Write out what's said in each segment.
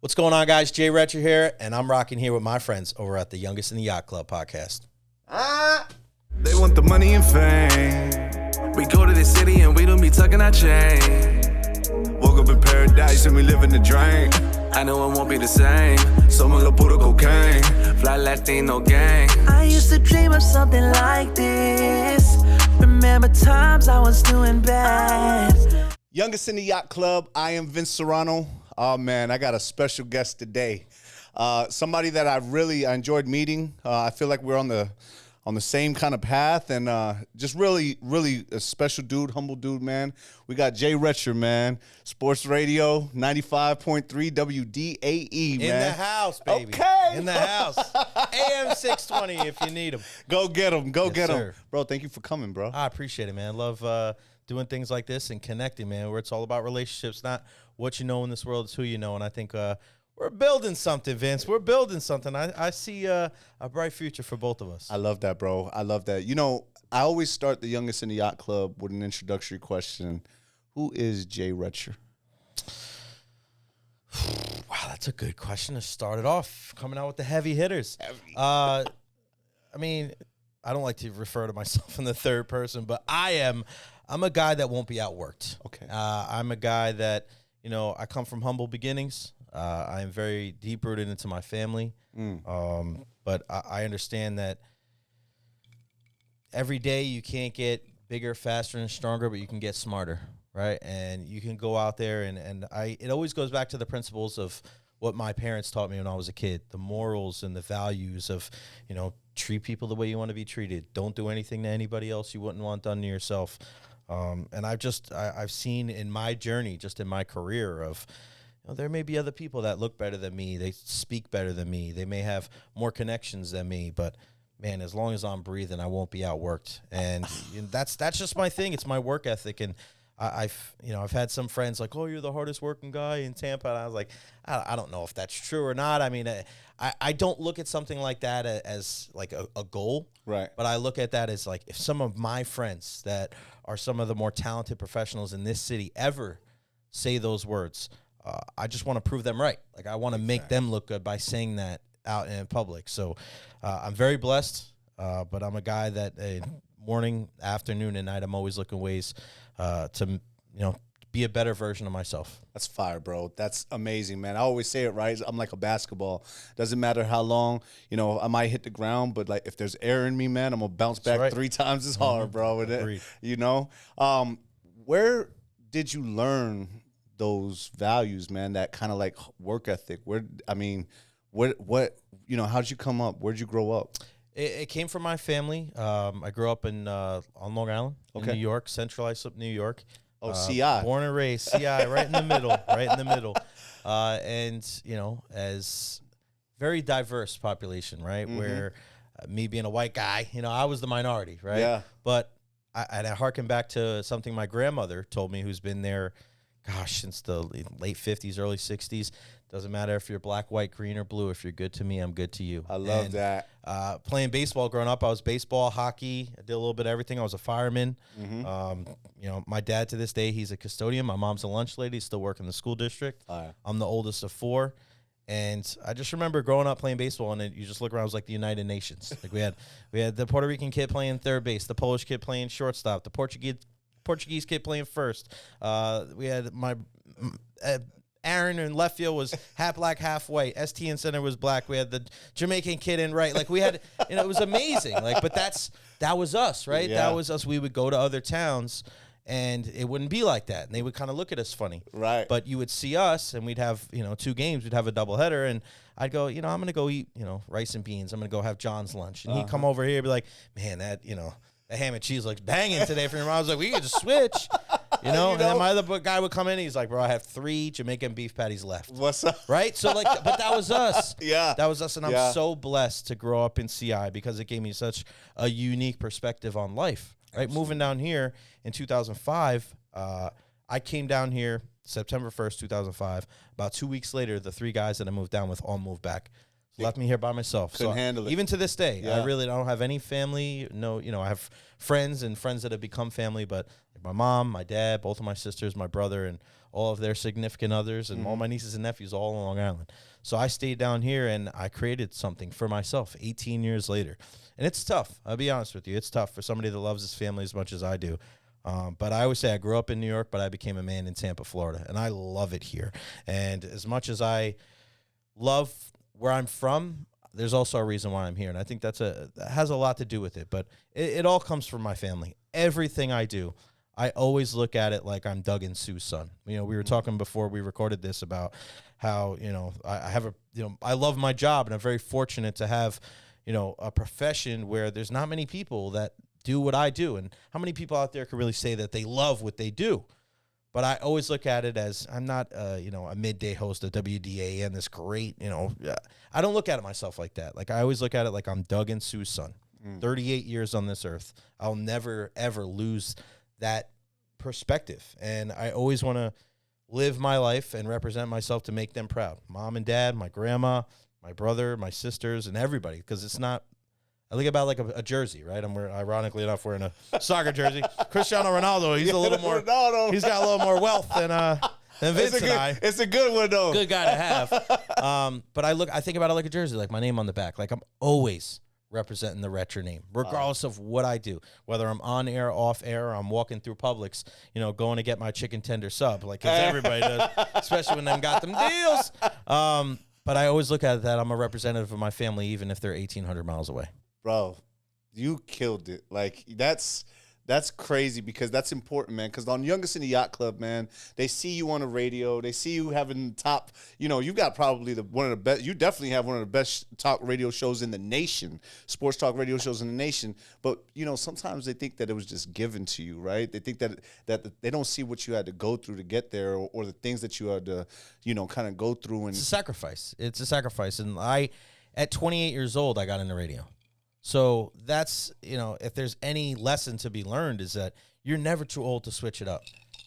What's going on, guys? Jay Recher here, and I'm rocking here with my friends over at the Youngest in the Yacht Club podcast. They want the money and fame. We go to the city and we don't be tucking our chain. Woke up in paradise and we live in the drain. I know it won't be the same. Someone go put a cocaine. Fly Latino gang. I used to dream of something like this. Remember times I was doing bad. Youngest in the Yacht Club. I am Vince Serrano. Oh man, I got a special guest today. Somebody that I enjoyed meeting. I feel like we're on the same kind of path, and just really a special dude, humble dude, man. We got Jay Recher, man. Sports Radio 95.3 WDAE, man. In the house, baby. Okay. In the house. AM 620 if you need them. Go get him. Go Yes, get him. sir. Bro, thank you for coming, bro. I appreciate it, man. I love doing things like this and connecting, man, where it's all about relationships, not what you know in this world, it's who you know. And I think we're building something, Vince. We're building something. I see a bright future for both of us. I love that, bro. I love that. You know, I always start the Youngest in the Yacht Club with an introductory question. Who is Jay Recher? Wow, that's a good question to start it off, coming out with the heavy hitters. I mean, I don't like to refer to myself in the third person, but I'm a guy that won't be outworked. Okay. I'm a guy that, you know, I come from humble beginnings. I am very deep-rooted into my family. But I understand that every day you can't get bigger, faster, and stronger, but you can get smarter, right? And you can go out there, and it always goes back to the principles of what my parents taught me when I was a kid, the morals and the values of, you know, treat people the way you want to be treated. Don't do anything to anybody else you wouldn't want done to yourself. And I've seen in my journey, just in my career of, you know, there may be other people that look better than me. They speak better than me. They may have more connections than me, but man, as long as I'm breathing, I won't be outworked. And you know, that's just my thing. It's my work ethic. And I've had some friends like, oh, you're the hardest working guy in Tampa. And I was like, I don't know if that's true or not. I mean, I don't look at something like that as like a goal. Right. But I look at that as like, if some of my friends that are some of the more talented professionals in this city ever say those words, I just want to prove them right. Like, I want to make them look good by saying that out in public. So I'm very blessed, but I'm a guy that morning, afternoon, and night, I'm always looking ways to, you know, be a better version of myself. That's fire, bro. That's amazing, man. I always say it, right? I'm like a basketball. Doesn't matter how long, you know, I might hit the ground, but like if there's air in me, man, I'm gonna bounce back right. 3 times as hard, bro. Agreed. You know, where did you learn those values, man? That kind of like work ethic. What, you know, how'd you come up? Where'd you grow up? It came from my family. I grew up on Long Island, in New York, Central Islip, New York. Oh, CI. Born and raised, CI, right in the middle, and, you know, as very diverse population, right? Mm-hmm. Where me being a white guy, you know, I was the minority, right? Yeah. But I harken back to something my grandmother told me, who's been there, gosh, since the late 50s, early 60s. Doesn't matter if you're black, white, green, or blue. If you're good to me, I'm good to you. I love that. Playing baseball growing up, I was baseball, hockey. I did a little bit of everything. I was a fireman. Mm-hmm. You know, my dad to this day, he's a custodian. My mom's a lunch lady, still working in the school district. I'm the oldest of 4. And I just remember growing up playing baseball, and you just look around, it was like the United Nations. Like we had the Puerto Rican kid playing third base, the Polish kid playing shortstop, the Portuguese kid playing first. We had my Aaron in left field was half black, half white. ST in center was black. We had the Jamaican kid in right. Like we had, you know, it was amazing. Like, but that was us, right? Yeah. That was us. We would go to other towns, and it wouldn't be like that. And they would kind of look at us funny. Right. But you would see us, and we'd have, you know, 2 games. We'd have a doubleheader, and I'd go, you know, I'm going to go eat, you know, rice and beans. I'm going to go have John's lunch. And he'd come over here and be like, man, that, you know, the ham and cheese looks banging today for your mom. I was like, we could just switch. You know, and then my other guy would come in. He's like, bro, I have 3 Jamaican beef patties left. What's up? Right? So, like, but that was us. Yeah. That was us. And I'm so blessed to grow up in CI because it gave me such a unique perspective on life. Right? Absolutely. Moving down here in 2005, I came down here September 1st, 2005. About 2 weeks later, the 3 guys that I moved down with all moved back. left me here by myself. Couldn't handle it. Even to this day, Yeah. I really don't have any family. No, I have friends that have become family, but like my mom, my dad, both of my sisters, my brother, and all of their significant others, and all my nieces and nephews, all on Long Island. So I stayed down here, and I created something for myself 18 years later. And it's tough. I'll be honest with you. It's tough for somebody that loves his family as much as I do. But I always say I grew up in New York, but I became a man in Tampa, Florida, and I love it here. And as much as I love where I'm from, there's also a reason why I'm here, and I think that has a lot to do with it. But it all comes from my family. Everything I do, I always look at it like I'm Doug and Sue's son. We were talking before we recorded this about how I have I love my job, and I'm very fortunate to have a profession where there's not many people that do what I do, and how many people out there can really say that they love what they do? But I always look at it as I'm not, a midday host of WDAE and this great, I don't look at it myself like that. Like I always look at it like I'm Doug and Sue's son. 38 years on this earth. I'll never, ever lose that perspective. And I always want to live my life and represent myself to make them proud. Mom and dad, my grandma, my brother, my sisters, and everybody. Because it's not, I think about like a jersey, right? Ironically enough, wearing a soccer jersey. Cristiano Ronaldo, he's a little more, he's got a little more wealth than Vince and I. It's a good one, though. Good guy to have. But I think about it like a jersey, like my name on the back. Like I'm always representing the Recher name, regardless of what I do, whether I'm on air, off air, or I'm walking through Publix, going to get my chicken tender sub, like 'cause everybody does, especially when them got them deals. But I always look at it that I'm a representative of my family, even if they're 1,800 miles away. Bro, you killed it. Like, that's crazy because that's important, man. Because on Youngest in the Yacht Club, man, they see you on the radio. They see you having top, you've got probably one of the best. You definitely have one of the best talk radio shows in the nation, sports talk radio shows in the nation. But, sometimes they think that it was just given to you, right? They think that they don't see what you had to go through to get there or the things that you had to, kind of go through. And It's a sacrifice. It's a sacrifice. And at 28 years old, I got into radio. So that's, if there's any lesson to be learned is that you're never too old to switch it up.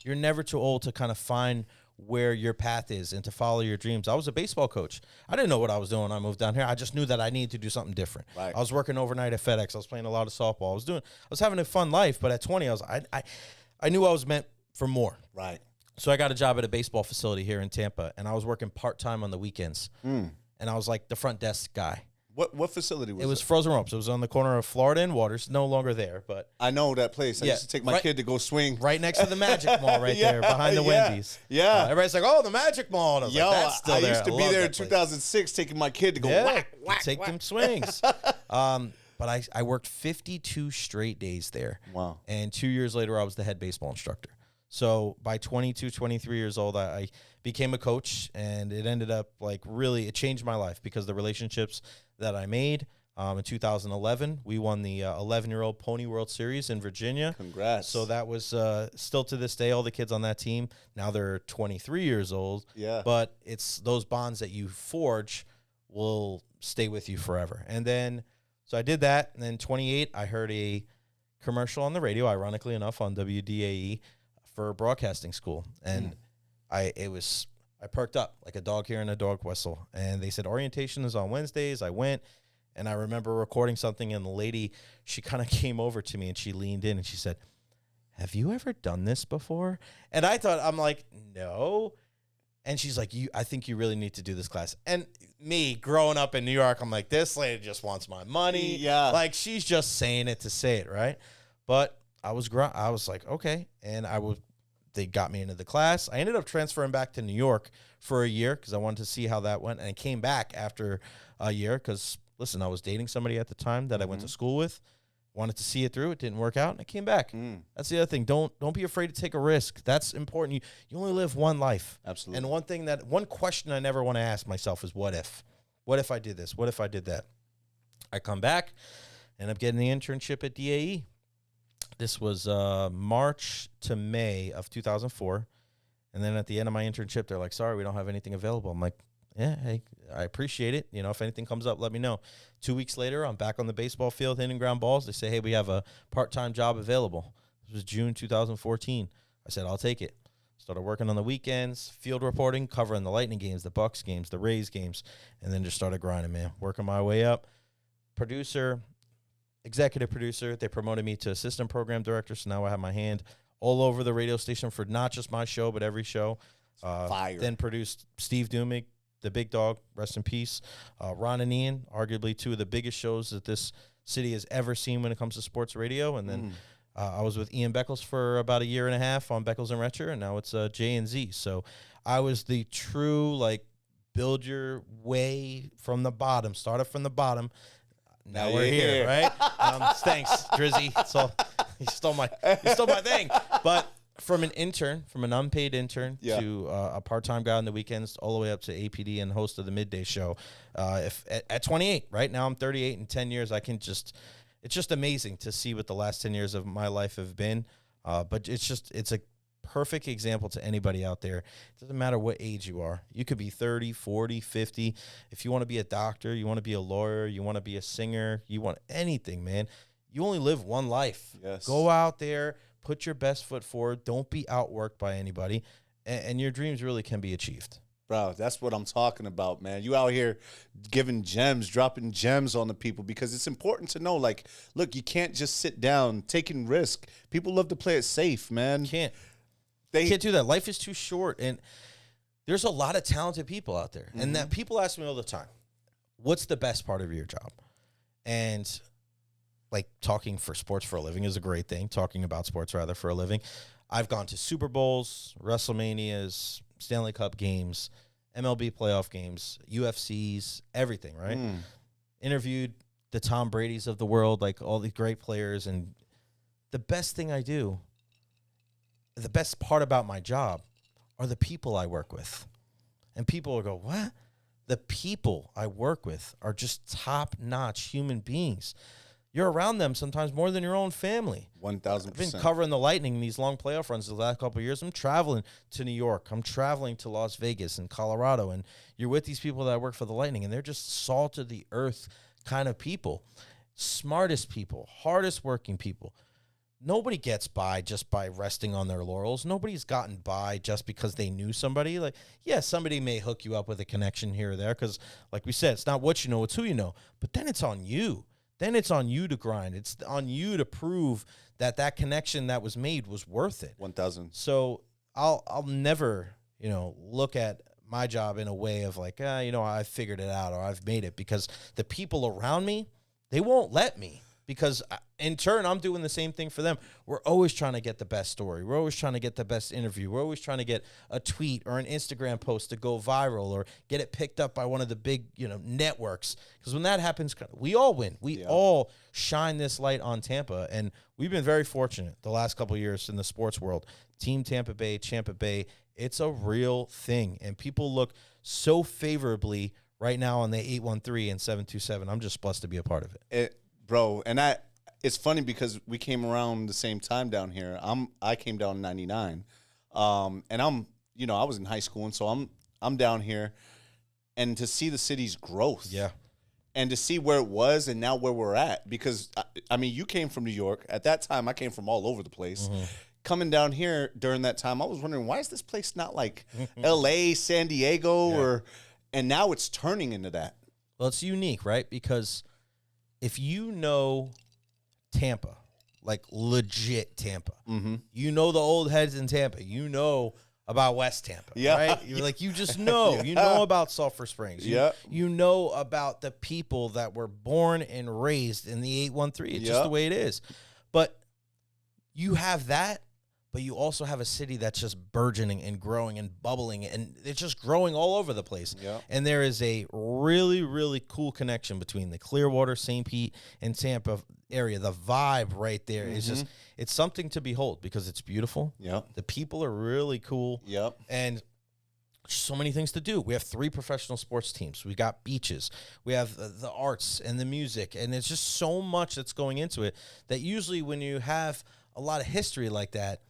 You're never too old to kind of find where your path is and to follow your dreams. I was a baseball coach. I didn't know what I was doing when I moved down here. I just knew that I needed to do something different. Right. I was working overnight at FedEx. I was playing a lot of softball. I was having a fun life, but at 20, I knew I was meant for more. Right. So I got a job at a baseball facility here in Tampa, and I was working part-time on the weekends. And I was like the front desk guy. What facility was it? It was Frozen Ropes. It was on the corner of Florida and Waters. No longer there, but I know that place. I used to take my kid to go swing. right next to the Magic Mall right there behind the Wendy's. Yeah. Everybody's like, oh, the Magic Mall. And I was like, that's still I there. used to be love there in that place. 2006 taking my kid to go whack, take whack. them swings. But I worked 52 straight days there. Wow. And 2 years later, I was the head baseball instructor. So by 22, 23 years old, I became a coach, and it ended up it changed my life because the relationships that I made. In 2011, we won the 11-year-old Pony World Series in Virginia. Congrats. So that was still to this day, all the kids on that team, now they're 23 years old. Yeah. But it's those bonds that you forge will stay with you forever. And then, so I did that. And then 28, I heard a commercial on the radio, ironically enough, on WDAE for broadcasting school. And I perked up like a dog hearing a dog whistle. And they said, orientation is on Wednesdays. I went. And I remember recording something, and the lady, she kind of came over to me, and she leaned in, and she said, have you ever done this before? And I'm like, no. And she's like, I think you really need to do this class. And me, growing up in New York, I'm like, this lady just wants my money. Yeah. Like, she's just saying it to say it, right? But I was like, okay. And they got me into the class. I ended up transferring back to New York for a year because I wanted to see how that went. And I came back after a year because, listen, I was dating somebody at the time that I went to school with, wanted to see it through. It didn't work out, and I came back. That's the other thing. Don't be afraid to take a risk. That's important. You only live one life. Absolutely. And one question I never want to ask myself is, what if? What if I did this? What if I did that? I come back, end up getting the internship at DAE. This was March to May of 2004. And then at the end of my internship, they're like, sorry, we don't have anything available. I'm like, yeah, hey, I appreciate it. If anything comes up, let me know. 2 weeks later, I'm back on the baseball field hitting ground balls. They say, hey, we have a part-time job available. This was June 2014. I said, I'll take it. Started working on the weekends, field reporting, covering the Lightning games, the Bucks games, the Rays games, and then just started grinding, man. Working my way up. Producer, executive producer. They promoted me to assistant program director, so now I have my hand all over the radio station for not just my show, but every show. Fire. Then produced Steve Dumig, the big dog, rest in peace. Ron and Ian, arguably two of the biggest shows that this city has ever seen when it comes to sports radio. And then I was with Ian Beckles for about a year and a half on Beckles and Recher, and now it's J and Z. So I was the true, like, build your way from the bottom, started from the bottom. Now we're here, right? Thanks, Drizzy. So you stole my thing. But from an unpaid intern to a part-time guy on the weekends, all the way up to APD and host of the midday show. If at 28, right now I'm 38. In 10 years, it's just amazing to see what the last 10 years of my life have been. But it's a perfect example to anybody out there. It doesn't matter what age you are. You could be 30, 40, 50. If you want to be a doctor, you want to be a lawyer, you want to be a singer, you want anything, man. You only live one life. Yes. Go out there, put your best foot forward. Don't be outworked by anybody, and your dreams really can be achieved. Bro, that's what I'm talking about, man. You out here giving gems, dropping gems on the people, because it's important to know, like, look, you can't just sit down taking risk. People love to play it safe, man. You can't do that. Life is too short, and there's a lot of talented people out there. And that people ask me all the time, what's the best part of your job? And like, talking for sports for a living is a great thing. Talking about sports, rather, for a living. I've gone to Super Bowls, WrestleManias, Stanley Cup games, MLB playoff games, UFCs, everything, right? Interviewed the Tom Bradys of the world, like all the great players. And the best thing I do, the best part about my job, are the people I work with. And people will go, what? The people I work with are just top-notch human beings. You're around them sometimes more than your own family. 1,000%. I've been covering the Lightning in these long playoff runs the last couple of years. I'm traveling to New York. I'm traveling to Las Vegas and Colorado. And you're with these people that work for the Lightning, and they're just salt of the earth kind of people. Smartest people, hardest working people. Nobody gets by just by resting on their laurels. Nobody's gotten by just because they knew somebody. Like, yeah, somebody may hook you up with a connection here or there because, like we said, it's not what you know, it's who you know. But then it's on you. Then it's on you to grind. It's on you to prove that that connection that was made was worth it. 1,000. So I'll never, look at my job in a way of like, I figured it out or I've made it, because the people around me, they won't let me. Because in turn, I'm doing the same thing for them. We're always trying to get the best story. We're always trying to get the best interview. We're always trying to get a tweet or an Instagram post to go viral or get it picked up by one of the big, networks. Because when that happens, we all win. We all shine this light on Tampa. And we've been very fortunate the last couple of years in the sports world. Team Tampa Bay, it's a real thing. And people look so favorably right now on the 813 and 727. I'm just blessed to be a part of it. Bro, and it's funny because we came around the same time down here. I came down in 99. And I was in high school, and so I'm down here, and to see the city's growth. Yeah. And to see where it was and now where we're at, because you came from New York. At that time, I came from all over the place. Mm-hmm. Coming down here during that time, I was wondering, why is this place not like LA, San Diego, and now it's turning into that. Well, it's unique, right? Because if you know Tampa, like legit Tampa, you know the old heads in Tampa, you know about West Tampa, right? You're like, you just know. You know about Sulphur Springs. You know about the people that were born and raised in the 813. It's just the way it is. But you have that, but you also have a city that's just burgeoning and growing and bubbling, and it's just growing all over the place. Yep. And there is a really, really cool connection between the Clearwater, St. Pete, and Tampa area. The vibe right there is just, it's something to behold because it's beautiful. Yep. The people are really cool. Yep. And so many things to do. We have 3 professional sports teams. We got beaches. We have the arts and the music, and there's just so much that's going into it that usually when you have a lot of history like that,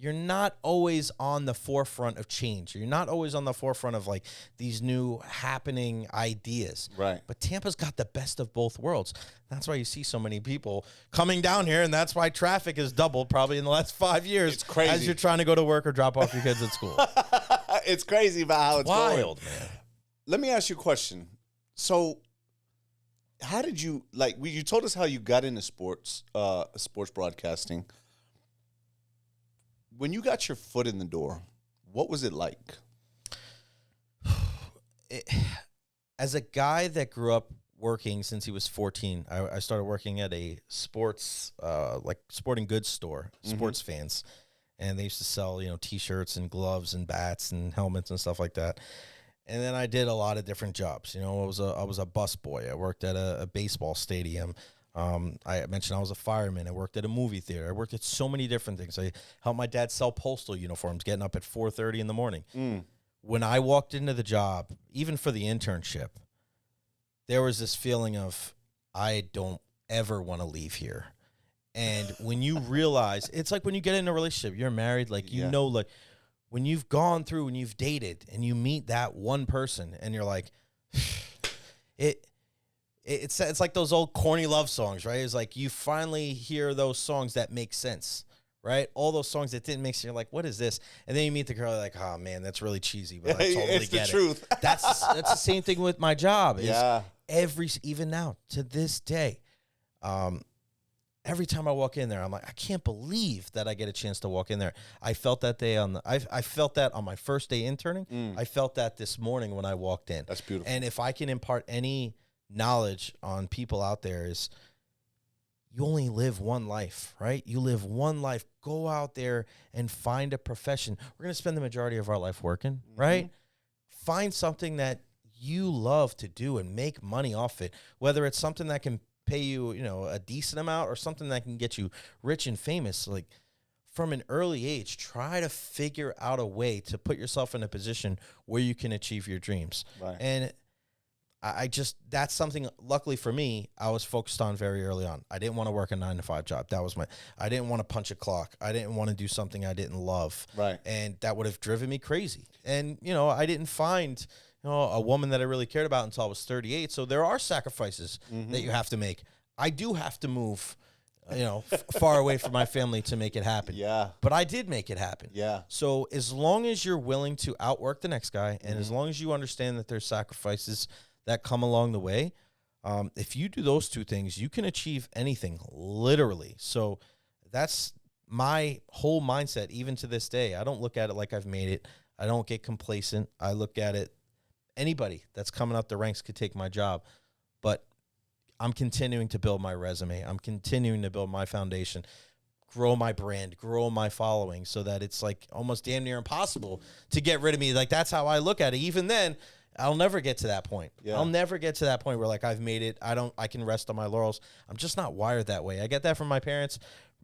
you're not always on the forefront of change. You're not always on the forefront of like these new happening ideas. Right. But Tampa's got the best of both worlds. That's why you see so many people coming down here, and that's why traffic has doubled probably in the last 5 years. It's crazy. As you're trying to go to work or drop off your kids at school. It's crazy about how it's Wild, going. man. Let me ask you a question. So, how did you you told us how you got into sports broadcasting. When you got your foot in the door, what was it like? As a guy that grew up working since he was 14, I started working at a sports, sporting goods store, sports fans. And they used to sell, T-shirts and gloves and bats and helmets and stuff like that. And then I did a lot of different jobs. I was a bus boy. I worked at a baseball stadium. I mentioned I was a fireman. I worked at a movie theater. I worked at so many different things. I helped my dad sell postal uniforms, getting up at 4:30 in the morning. When I walked into the job, even for the internship, there was this feeling of, I don't ever want to leave here. And when you realize, it's like when you get in a relationship, you're married, like, like when you've gone through and you've dated and you meet that one person and you're like, it's like those old corny love songs, right? It's like you finally hear those songs that make sense, right? All those songs that didn't make sense, you're like, what is this? And then you meet the girl, like, oh man, that's really cheesy, but I totally it's get the truth. That's the same thing with my job. Yeah. Even now to this day, every time I walk in there, I'm like, I can't believe that I get a chance to walk in there. I felt that day I felt that on my first day interning. I felt that this morning when I walked in. That's beautiful. And if I can impart any knowledge on people out there, is you only live one life, right? You live one life. Go out there and find a profession. We're going to spend the majority of our life working, right? Find something that you love to do and make money off it, whether it's something that can pay you, a decent amount or something that can get you rich and famous. Like, from an early age, try to figure out a way to put yourself in a position where you can achieve your dreams. Right. And that's something, luckily for me, I was focused on very early on. I didn't want to work a 9-to-5 job. I didn't want to punch a clock. I didn't want to do something I didn't love. Right. And that would have driven me crazy. And, I didn't find, a woman that I really cared about until I was 38. So there are sacrifices that you have to make. I do have to move, far away from my family to make it happen. Yeah. But I did make it happen. Yeah. So as long as you're willing to outwork the next guy, and as long as you understand that there's sacrifices that come along the way, if you do those two things, you can achieve anything, literally. So that's my whole mindset, even to this day. I don't look at it like I've made it. I don't get complacent. I look at it, anybody that's coming up the ranks could take my job, but I'm continuing to build my resume. I'm continuing to build my foundation, grow my brand, grow my following, so that it's like almost damn near impossible to get rid of me. Like, that's how I look at it. Even then, I'll never get to that point. Yeah. I'll never get to that point where, like, I've made it. I can rest on my laurels. I'm just not wired that way. I get that from my parents.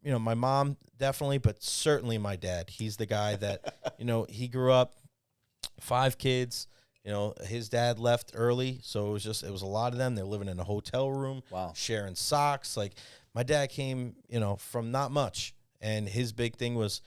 My mom definitely, but certainly my dad. He's the guy that, he grew up 5 kids. His dad left early, so it was a lot of them. They're living in a hotel room, sharing socks. Like, my dad came, from not much, and his big thing was,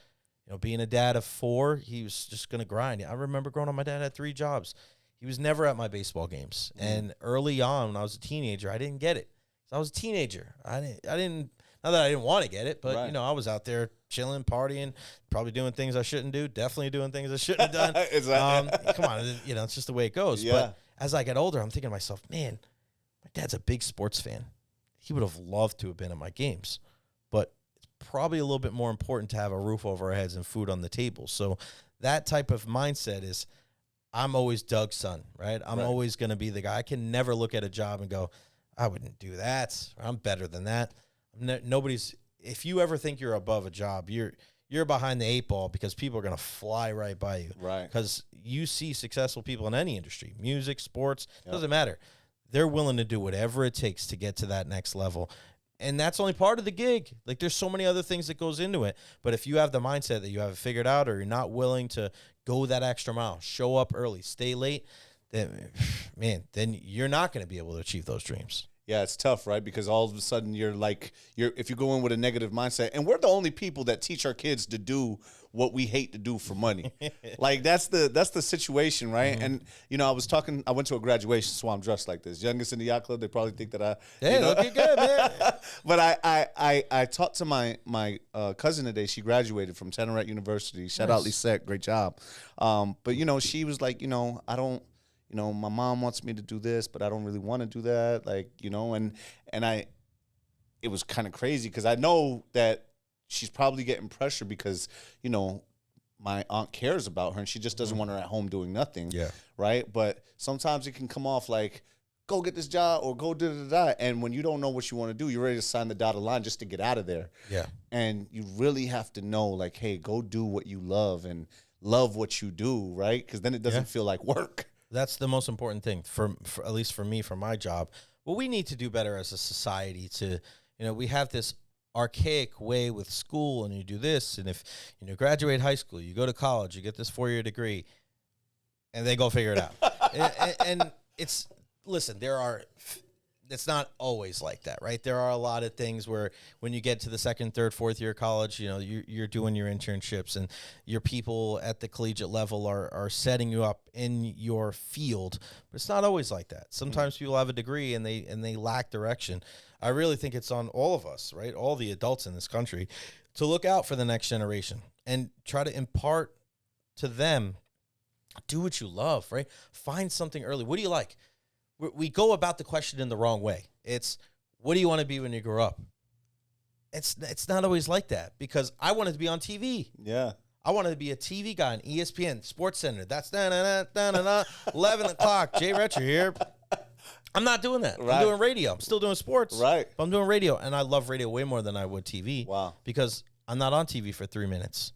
being a dad of 4, he was just going to grind. I remember growing up, my dad had 3 jobs. He was never at my baseball games. And early on, when I was a teenager, I didn't get it. I was a teenager. I didn't, not that I didn't want to get it, but, I was out there chilling, partying, probably doing things I shouldn't do, definitely doing things I shouldn't have done. Come on, it's just the way it goes. Yeah. But as I got older, I'm thinking to myself, man, my dad's a big sports fan. He would have loved to have been at my games. But it's probably a little bit more important to have a roof over our heads and food on the table. So that type of mindset is, I'm always Doug's son, right? I'm always going to be the guy. I can never look at a job and go, I wouldn't do that. I'm better than that. If you ever think you're above a job, you're behind the 8 ball, because people are going to fly right by you. Right. Because you see successful people in any industry, music, sports, doesn't matter. They're willing to do whatever it takes to get to that next level. And that's only part of the gig. Like, there's so many other things that goes into it. But if you have the mindset that you have it figured out, or you're not willing to go that extra mile, show up early, stay late, then you're not going to be able to achieve those dreams. Yeah, it's tough, right? Because all of a sudden if you go in with a negative mindset, and we're the only people that teach our kids to do what we hate to do for money. Like that's the situation, right? And I went to a graduation, so I'm dressed like this. Youngest in the yacht club, they probably think that looking good, man. But I talked to my cousin today. She graduated from Tennessee University. Shout out Lisette, great job. But she was like, I don't. My mom wants me to do this, but I don't really want to do that. Like, it was kind of crazy because I know that she's probably getting pressure because, my aunt cares about her and she just doesn't want her at home doing nothing. Yeah. Right. But sometimes it can come off like, go get this job or go da-da-da. And when you don't know what you want to do, you're ready to sign the dotted line just to get out of there. Yeah. And you really have to know, like, hey, go do what you love and love what you do, right? Because then it doesn't feel like work. That's the most important thing for at least for me, for my job. Well, we need to do better as a society to, we have this archaic way with school, and you do this, and if graduate high school, you go to college, you get this 4-year degree, and they go figure it out. and it's, listen, it's not always like that, right? There are a lot of things where when you get to the 2nd, 3rd, 4th year of college, you're doing your internships, and your people at the collegiate level are setting you up in your field. But it's not always like that. Sometimes people have a degree and they lack direction. I really think it's on all of us, right? All the adults in this country to look out for the next generation and try to impart to them, do what you love, right? Find something early. What do you like? We go about the question in the wrong way. It's, what do you want to be when you grow up? It's not always like that, because I wanted to be on TV. Yeah. I wanted to be a TV guy on ESPN, Sports Center. That's 11 o'clock. Jay Recher here. I'm not doing that. Right. I'm doing radio. I'm still doing sports. Right. But I'm doing radio, and I love radio way more than I would TV. Wow. Because I'm not on TV for 3 minutes.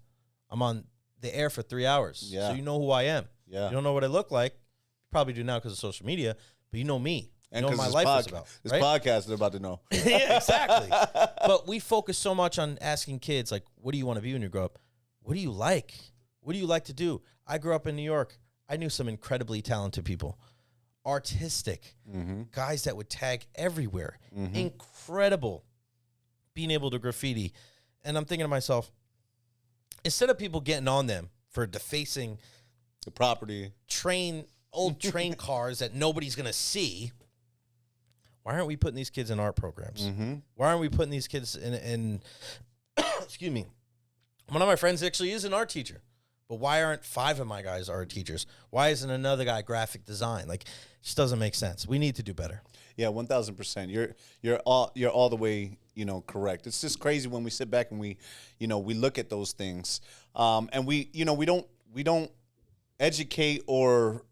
I'm on the air for 3 hours. Yeah. So you know who I am. Yeah. You don't know what I look like. You probably do now because of social media. But you know me. And you know what my life is about. This right? podcast is about to know. Yeah, exactly. But we focus so much on asking kids, like, what do you want to be when you grow up? What do you like? What do you like to do? I grew up in New York. I knew some incredibly talented people. Artistic. Guys that would tag everywhere. Incredible. Being able to graffiti. And I'm thinking to myself, instead of people getting on them for defacing The property. old train cars that nobody's going to see, why aren't we putting these kids in art programs? Why aren't we putting these kids in excuse me. One of my friends actually is an art teacher, but why aren't 5 of my guys art teachers? Why isn't another guy graphic design? Like, it just doesn't make sense. We need to do better. Yeah, 1,000%. You're all the way, correct. It's just crazy when we sit back and we look at those things. And we don't educate or,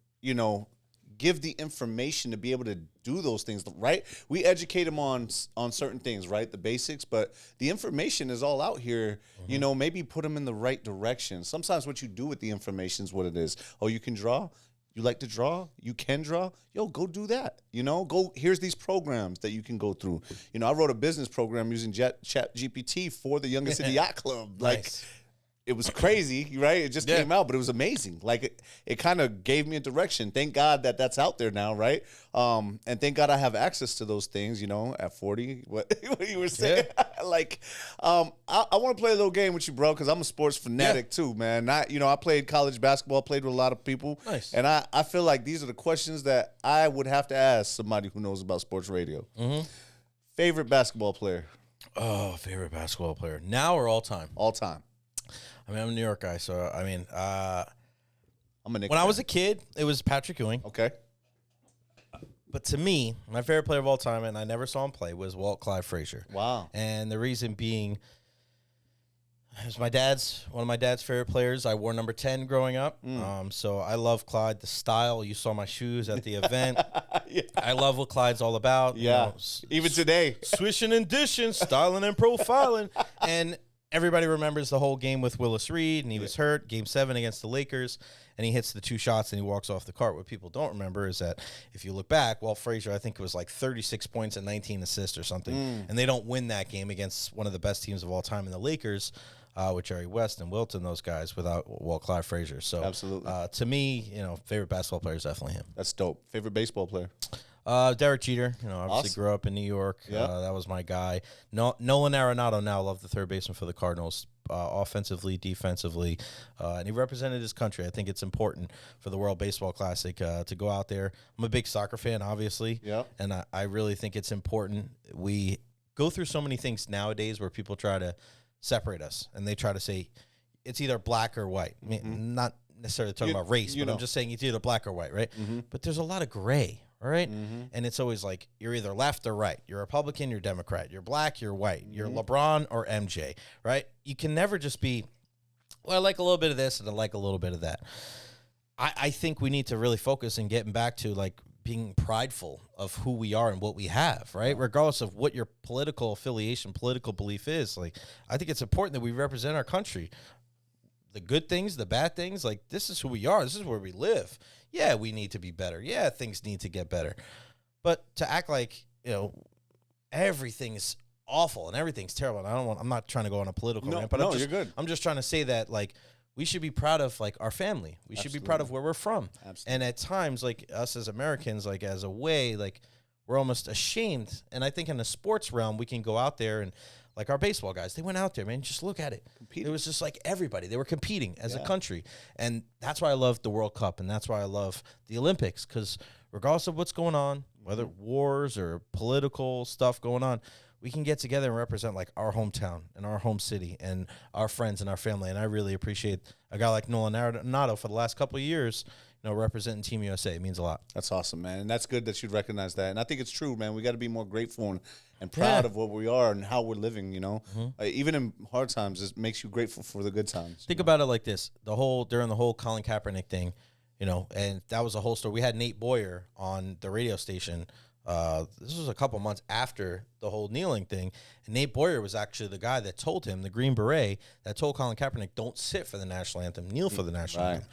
give the information to be able to do those things, right? We educate them on certain things, right? The basics, but the information is all out here. Maybe put them in the right direction. Sometimes what you do with the information is what it is. Oh, you can draw? You like to draw? You can draw? Yo, go do that. Here's these programs that you can go through. I wrote a business program using Chat GPT for the youngest in the yacht club. Like, Nice. It was crazy, right? It just came out, but it was amazing. Like, it kind of gave me a direction. Thank God that that's out there now, right? And thank God I have access to those things, at 40. What you were saying? Like, I want to play a little game with you, bro, because I'm a sports fanatic too, man. I played college basketball, played with a lot of people. Nice. And I feel like these are the questions that I would have to ask somebody who knows about sports radio. Favorite basketball player? Oh, favorite basketball player. Now or all time? All time. I mean, I'm a New York guy, so, I'm a Knicks when I fan. was a kid, it was Patrick Ewing. Okay. But to me, my favorite player of all time, and I never saw him play, was Walt Clyde Frazier. Wow. And the reason being, it was one of my dad's favorite players. I wore number 10 growing up. So I love Clyde, the style. You saw my shoes at the event. I love what Clyde's all about. Yeah. Even today. Swishing and dishing, styling and profiling. And everybody remembers the whole game with Willis Reed, and he was hurt, Game 7 against the Lakers, and he hits the 2 shots and he walks off the court. What people don't remember is that if you look back, Walt Frazier, I think it was like 36 points and 19 assists or something, and they don't win that game against one of the best teams of all time in the Lakers, with Jerry West and Wilt and those guys, without Walt Clyde Frazier. So absolutely. To me, favorite basketball player is definitely him. That's dope. Favorite baseball player? Derek Jeter, obviously Awesome. grew up in New York. Yep. That was my guy. Nolan Arenado, now love the third baseman for the Cardinals, offensively, defensively, and he represented his country. I think it's important for the World Baseball Classic to go out there. I'm a big soccer fan, obviously, Yep. and I really think it's important. We go through so many things nowadays where people try to separate us, and they try to say it's either black or white. I mean, not necessarily talking about race, but I'm just saying it's either black or white, right? But there's a lot of gray, all right? And it's always like you're either left or right. You're Republican, you're Democrat. You're black, you're white. You're LeBron or MJ, right? You can never just be, well, I like a little bit of this and I like a little bit of that. I think we need to really focus on getting back to like being prideful of who we are and what we have, right? Regardless of what your political affiliation, political belief is. Like, I think it's important that we represent our country. The good things, the bad things, like this is who we are. This is where we live. Yeah, we need to be better. Yeah, things need to get better. But to act like, everything's awful and everything's terrible. And I'm not trying to go on a political rant, but you're good. I'm just trying to say that like we should be proud of like our family. We should be proud of where we're from. Absolutely. And at times, like us as Americans, like as a way, like we're almost ashamed. And I think in the sports realm, we can go out there and like our baseball guys, they went out there, man. Just look at it. It was just like everybody. They were competing as a country. And that's why I love the World Cup. And that's why I love the Olympics. Because regardless of what's going on, whether wars or political stuff going on, we can get together and represent like our hometown and our home city and our friends and our family. And I really appreciate a guy like Nolan Arenado for the last couple of years, representing Team USA. It means a lot. That's awesome, man. And that's good that you recognize that. And I think it's true, man. We got to be more grateful and proud of what we are and how we're living, even in hard times, it makes you grateful for the good times. Think about it like this. During the whole Colin Kaepernick thing, and that was a whole story. We had Nate Boyer on the radio station. This was a couple months after the whole kneeling thing. And Nate Boyer was actually the guy that told him, the Green Beret, that told Colin Kaepernick, don't sit for the national anthem, kneel for the national anthem.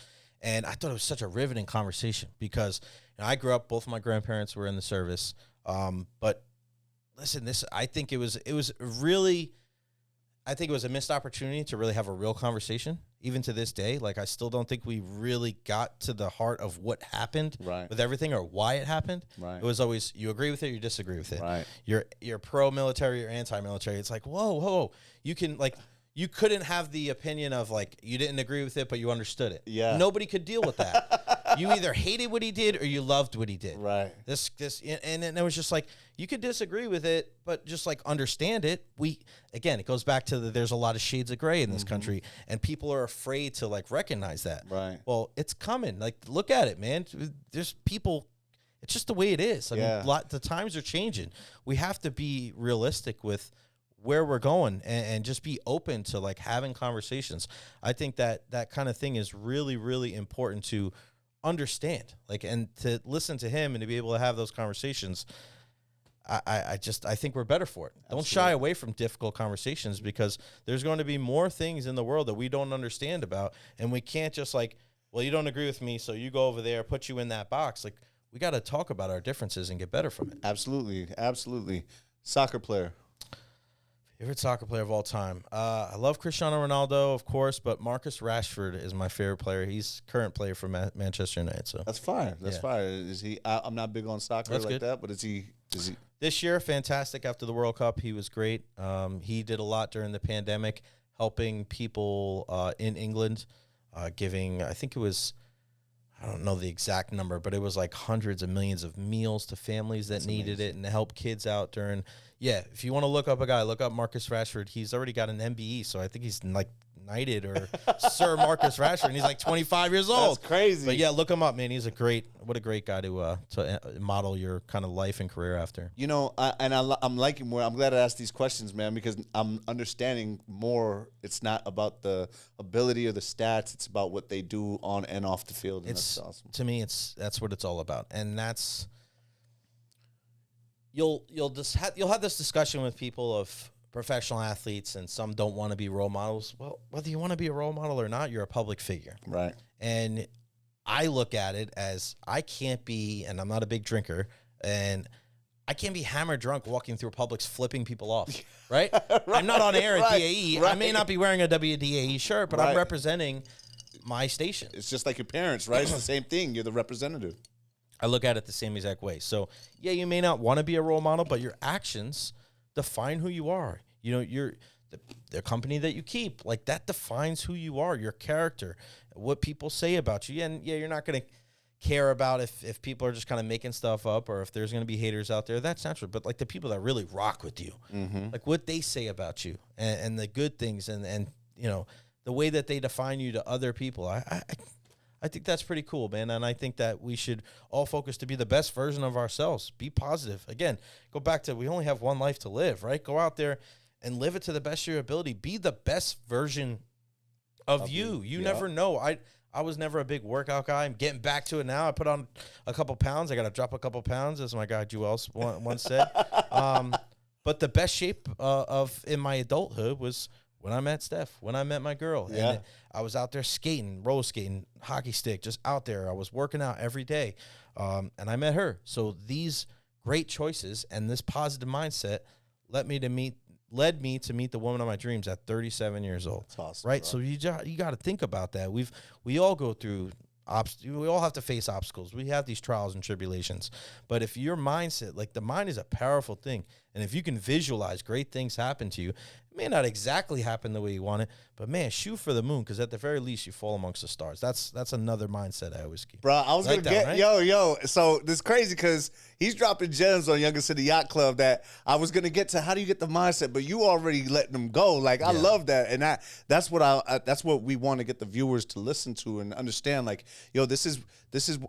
And I thought it was such a riveting conversation because I grew up, both of my grandparents were in the service. But listen, I think it was a missed opportunity to really have a real conversation. Even to this day, like I still don't think we really got to the heart of what happened with everything or why it happened. Right. It was always you agree with it, you disagree with it. Right. You're pro-military or anti-military. It's like whoa, you can like. You couldn't have the opinion of like you didn't agree with it, but you understood it. Yeah. Nobody could deal with that. You either hated what he did or you loved what he did. Right. And it was just like you could disagree with it, but just like understand it. It goes back to there's a lot of shades of gray in this country, and people are afraid to like recognize that. Right. Well, it's coming. Like look at it, man. There's people. It's just the way it is. I mean, the times are changing. We have to be realistic with where we're going and just be open to like having conversations. I think that kind of thing is really, really important to understand, like, and to listen to him and to be able to have those conversations. I think we're better for it. Absolutely. Don't shy away from difficult conversations because there's going to be more things in the world that we don't understand about. And we can't just like, well, you don't agree with me, so you go over there, put you in that box. Like we got to talk about our differences and get better from it. Absolutely. Absolutely. Soccer player. Favorite soccer player of all time. I love Cristiano Ronaldo, of course, but Marcus Rashford is my favorite player. He's current player for Manchester United. So that's fire. That's fire. Is he? I'm not big on soccer that, but is he? This year, fantastic. After the World Cup, he was great. He did a lot during the pandemic, helping people in England, giving. I think it was. I don't know the exact number, but it was like hundreds of millions of meals to families that needed it and to help kids out during. Yeah, if you want to look up a guy, look up Marcus Rashford. He's already got an MBE, so I think he's like knighted or Sir Marcus Rashford. And he's like 25 years old. That's crazy. But yeah, look him up, man. He's what a great guy to model your kind of life and career after. I'm liking more. I'm glad I asked these questions, man, because I'm understanding more. It's not about the ability or the stats. It's about what they do on and off the field. And that's awesome. To me, that's what it's all about, and that's. You'll have this discussion with people of professional athletes, and some don't want to be role models. Well, whether you want to be a role model or not, you're a public figure, right? And I look at it as I can't be, and I'm not a big drinker, and I can't be hammered drunk walking through Publix flipping people off, right? I'm not on air at DAE. Right. I may not be wearing a WDAE shirt, but I'm representing my station. It's just like your parents, right? It's the same thing. You're the representative. I look at it the same exact way. So, yeah, you may not want to be a role model, but your actions define who you are. You know, the company that you keep, like that defines who you are, your character, what people say about you. And yeah, you're not going to care about if people are just kind of making stuff up or if there's going to be haters out there. That's natural. But like the people that really rock with you, like what they say about you and the good things and, you know, the way that they define you to other people. I think that's pretty cool, man. And I think that we should all focus to be the best version of ourselves. Be positive. Again, go back to we only have one life to live, right? Go out there and live it to the best of your ability. Be the best version of you. You never know. I was never a big workout guy. I'm getting back to it now. I put on a couple pounds. I got to drop a couple pounds, as my guy Joel once said. But the best shape in my adulthood was when I met Steph, when I met my girl. Yeah. And I was out there skating, roller skating, hockey stick, just out there. I was working out every day. And I met her. So these great choices and this positive mindset led me to meet the woman of my dreams at 37 years old. That's awesome, right? bro. So you got to think about that. We all go through we all have to face obstacles. We have these trials and tribulations. But if your mindset, like the mind is a powerful thing. And if you can visualize great things happen to you, it may not exactly happen the way you want it, but man, shoot for the moon, because at the very least you fall amongst the stars. That's another mindset I always keep. Bro, I was Like gonna that, get right? yo. So this is crazy because he's dropping gems on Youngest in the Yacht Club that I was gonna get to. How do you get the mindset? But you already letting them go. Like I love that, and that's what we want to get the viewers to listen to and understand. Like, yo, this is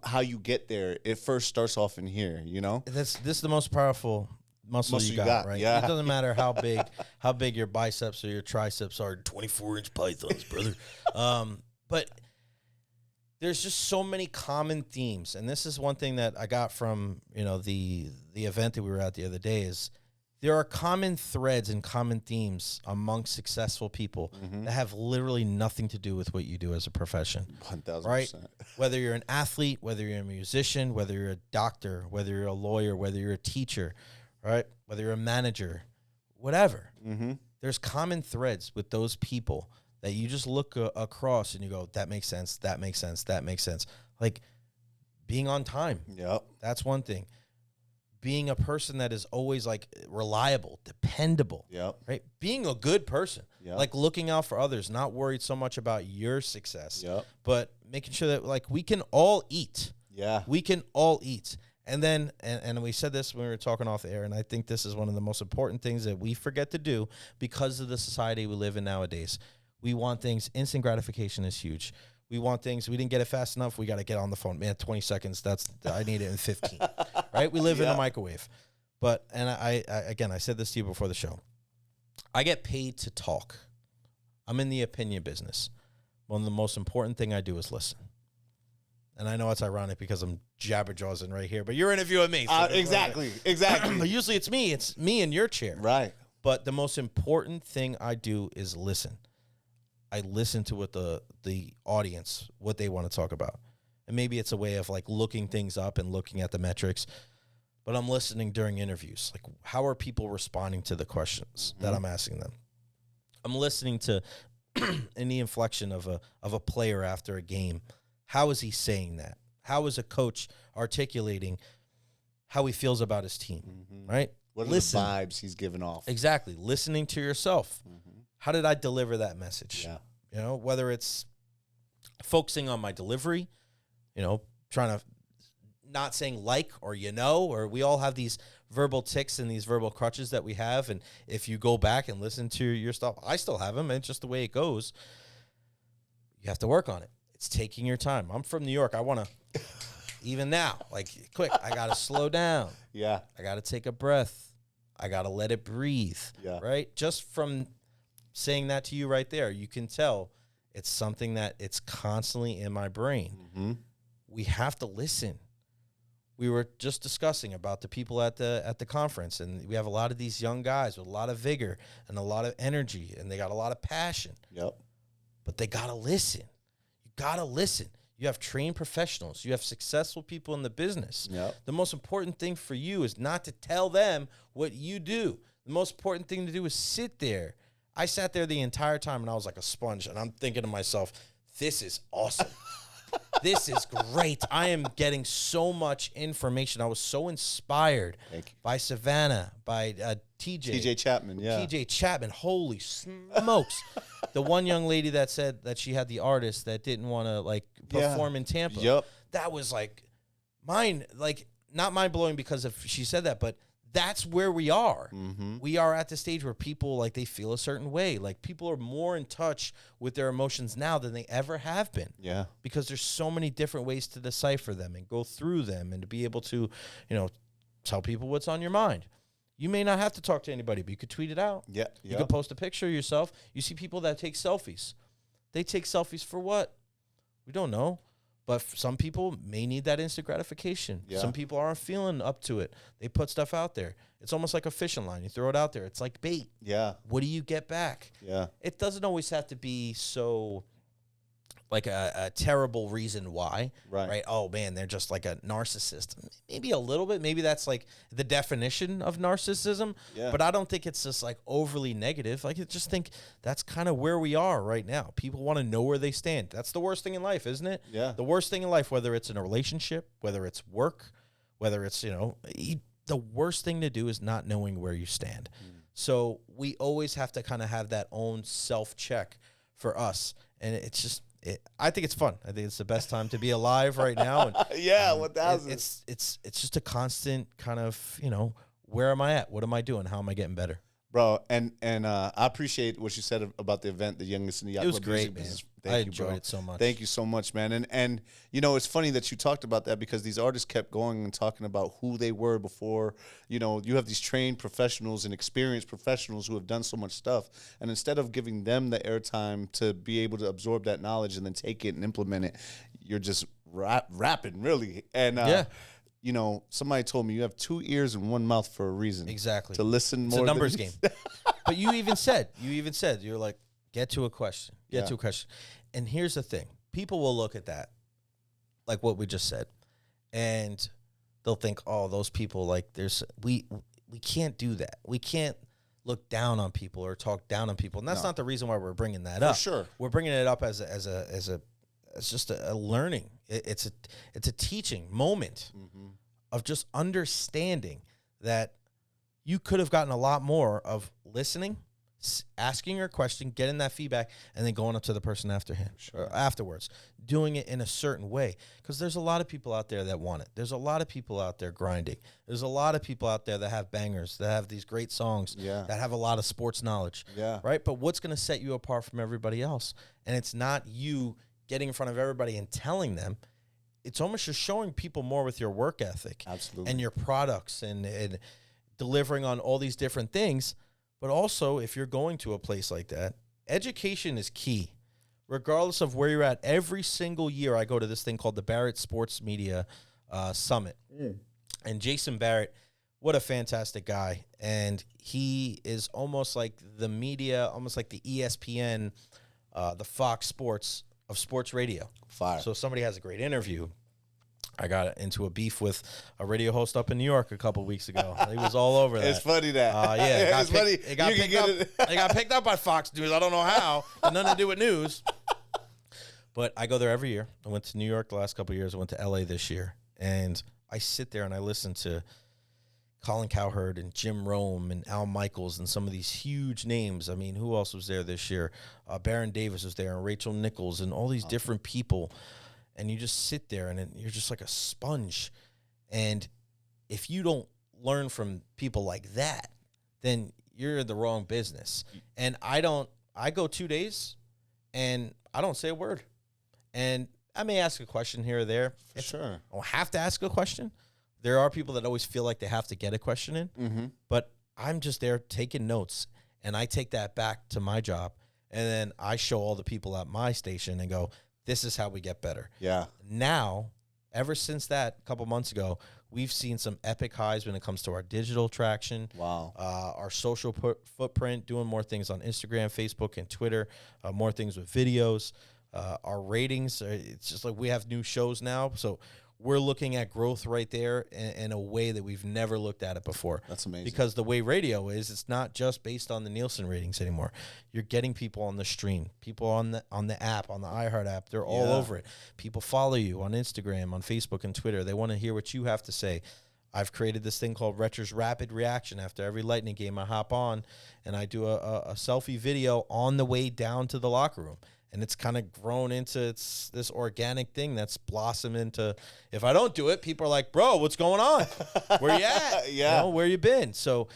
how you get there. It first starts off in here, you know. This is the most powerful muscle you got, right? yeah. It doesn't matter how big your biceps or your triceps are, 24-inch pythons, brother. But there's just so many common themes, and this is one thing that I got from the event that we were at the other day is there are common threads and common themes amongst successful people that have literally nothing to do with what you do as a profession. 1000%. Right? Whether you're an athlete, whether you're a musician, whether you're a doctor, whether you're a lawyer, whether you're a teacher, right? Whether you're a manager, whatever. There's common threads with those people that you just look across and you go, that makes sense, that makes sense, that makes sense. Like being on time. Yep. That's one thing. Being a person that is always like reliable, dependable. Yep. Right? Being a good person. Yep. Like looking out for others, not worried so much about your success. Yep. But making sure that like we can all eat. Yeah. We can all eat. And then, and we said this when we were talking off the air, and I think this is one of the most important things that we forget to do because of the society we live in nowadays. We want things, instant gratification is huge. We want things, we didn't get it fast enough, we got to get on the phone. Man, 20 seconds, I need it in 15, right? We live in a microwave. But, and I said this to you before the show. I get paid to talk. I'm in the opinion business. One of the most important thing I do is listen. And I know it's ironic because I'm jabberjawing right here, but you're interviewing me. So Exactly. But usually it's me in your chair. Right. But the most important thing I do is listen. I listen to what the audience, what they want to talk about. And maybe it's a way of like looking things up and looking at the metrics. But I'm listening during interviews. Like, how are people responding to the questions that I'm asking them? I'm listening to in the inflection of a player after a game. How is he saying that? How is a coach articulating how he feels about his team, right? What are the vibes he's giving off? Exactly. Listening to yourself. How did I deliver that message? Yeah. You know, whether it's focusing on my delivery, trying to not saying like or or we all have these verbal tics and these verbal crutches that we have. And if you go back and listen to your stuff, I still have them. It's just the way it goes. You have to work on it. It's taking your time. I'm from New York. I want to, even now, like, quick, I got to slow down. Yeah. I got to take a breath. I got to let it breathe. Yeah. Right? Just from saying that to you right there, you can tell it's something that it's constantly in my brain. We have to listen. We were just discussing about the people at the conference, and we have a lot of these young guys with a lot of vigor and a lot of energy, and they got a lot of passion. Yep. But they got to listen. Gotta listen. You have trained professionals. You have successful people in the business. Yep. The most important thing for you is not to tell them what you do. The most important thing to do is sit there. I sat there the entire time and I was like a sponge, and I'm thinking to myself, this is awesome. This is great. I am getting so much information. I was so inspired by Savannah, by TJ Chapman. TJ Chapman. Holy smokes. The one young lady that said that she had the artist that didn't want to like perform in Tampa. Yep. That was like not mind blowing because of she said that, but that's where we are. Mm-hmm. We are at the stage where people like they feel a certain way. Like people are more in touch with their emotions now than they ever have been. Yeah. Because there's so many different ways to decipher them and go through them and to be able to, tell people what's on your mind. You may not have to talk to anybody, but you could tweet it out. Yeah. You could post a picture of yourself. You see people that take selfies. They take selfies for what? We don't know. But some people may need that instant gratification. Yeah. Some people aren't feeling up to it. They put stuff out there. It's almost like a fishing line. You throw it out there. It's like bait. Yeah. What do you get back? Yeah. It doesn't always have to be so like a terrible reason why. Right. Oh, man, they're just like a narcissist. Maybe a little bit. Maybe that's like the definition of narcissism. Yeah. But I don't think it's just like overly negative. Like I just think that's kind of where we are right now. People want to know where they stand. That's the worst thing in life, isn't it? Yeah. The worst thing in life, whether it's in a relationship, whether it's work, whether it's, the worst thing to do is not knowing where you stand. So we always have to kind of have that own self-check for us. And it's just, I think it's fun. I think it's the best time to be alive right now. And, yeah, 1,000. It's just a constant kind of, where am I at? What am I doing? How am I getting better? Bro, and I appreciate what you said about the event, the Youngest in the Yacht Club. It was great, man. I enjoyed it so much. Thank you so much, man. And it's funny that you talked about that because these artists kept going and talking about who they were before. You have these trained professionals and experienced professionals who have done so much stuff. And instead of giving them the airtime to be able to absorb that knowledge and then take it and implement it, you're just rapping, really. And somebody told me you have 2 ears and 1 mouth for a reason. Exactly. To listen more. It's a numbers game. But you even said, you're like, get to a question. Get to a question. And here's the thing. People will look at that, like what we just said, and they'll think, oh, those people, like, we can't do that. We can't look down on people or talk down on people. And that's not the reason why we're bringing that up. For sure. We're bringing it up as just a learning. It's a teaching moment of just understanding that you could have gotten a lot more of listening, asking your question, getting that feedback, and then going up to the person afterwards, doing it in a certain way. Because there's a lot of people out there that want it. There's a lot of people out there grinding. There's a lot of people out there that have bangers, that have these great songs, that have a lot of sports knowledge, right? But what's going to set you apart from everybody else? And it's not you getting in front of everybody and telling them. It's almost just showing people more with your work ethic. Absolutely. And your products and delivering on all these different things. But also, if you're going to a place like that, education is key. Regardless of where you're at, every single year I go to this thing called the Barrett Sports Media Summit. And Jason Barrett, what a fantastic guy. And he is almost like the media, almost like the ESPN, the Fox Sports of sports radio. Fire. So if somebody has a great interview, I got into a beef with a radio host up in New York a couple weeks ago. He was all over that. It's funny that. Yeah, it's funny. It got picked up by Fox News. I don't know how. Had nothing to do with news. But I go there every year. I went to New York the last couple of years. I went to LA this year. And I sit there and I listen to Colin Cowherd and Jim Rome and Al Michaels and some of these huge names. I mean, who else was there this year? Baron Davis was there and Rachel Nichols and all these different people. And you just sit there and you're just like a sponge. And if you don't learn from people like that, then you're in the wrong business. And I go 2 days and I don't say a word. And I may ask a question here or there. Sure. I don't have to ask a question. There are people that always feel like they have to get a question in. But I'm just there taking notes. And I take that back to my job. And then I show all the people at my station and go, this is how we get better. Yeah. Now, ever since that, a couple months ago, we've seen some epic highs when it comes to our digital traction. Wow. Our social footprint, doing more things on Instagram, Facebook, and Twitter, more things with videos. Our ratings, it's just like we have new shows now. So we're looking at growth right there in a way that we've never looked at it before. That's amazing. Because the way radio is, it's not just based on the Nielsen ratings anymore. You're getting people on the stream, people on the app, on the iHeart app. They're all over it. People follow you on Instagram, on Facebook, and Twitter. They want to hear what you have to say. I've created this thing called Recher's Rapid Reaction. After every Lightning game, I hop on and I do a selfie video on the way down to the locker room. And it's kind of grown into this organic thing that's blossomed into, if I don't do it, people are like, bro, what's going on? Where you at? Yeah. You know, where you been? So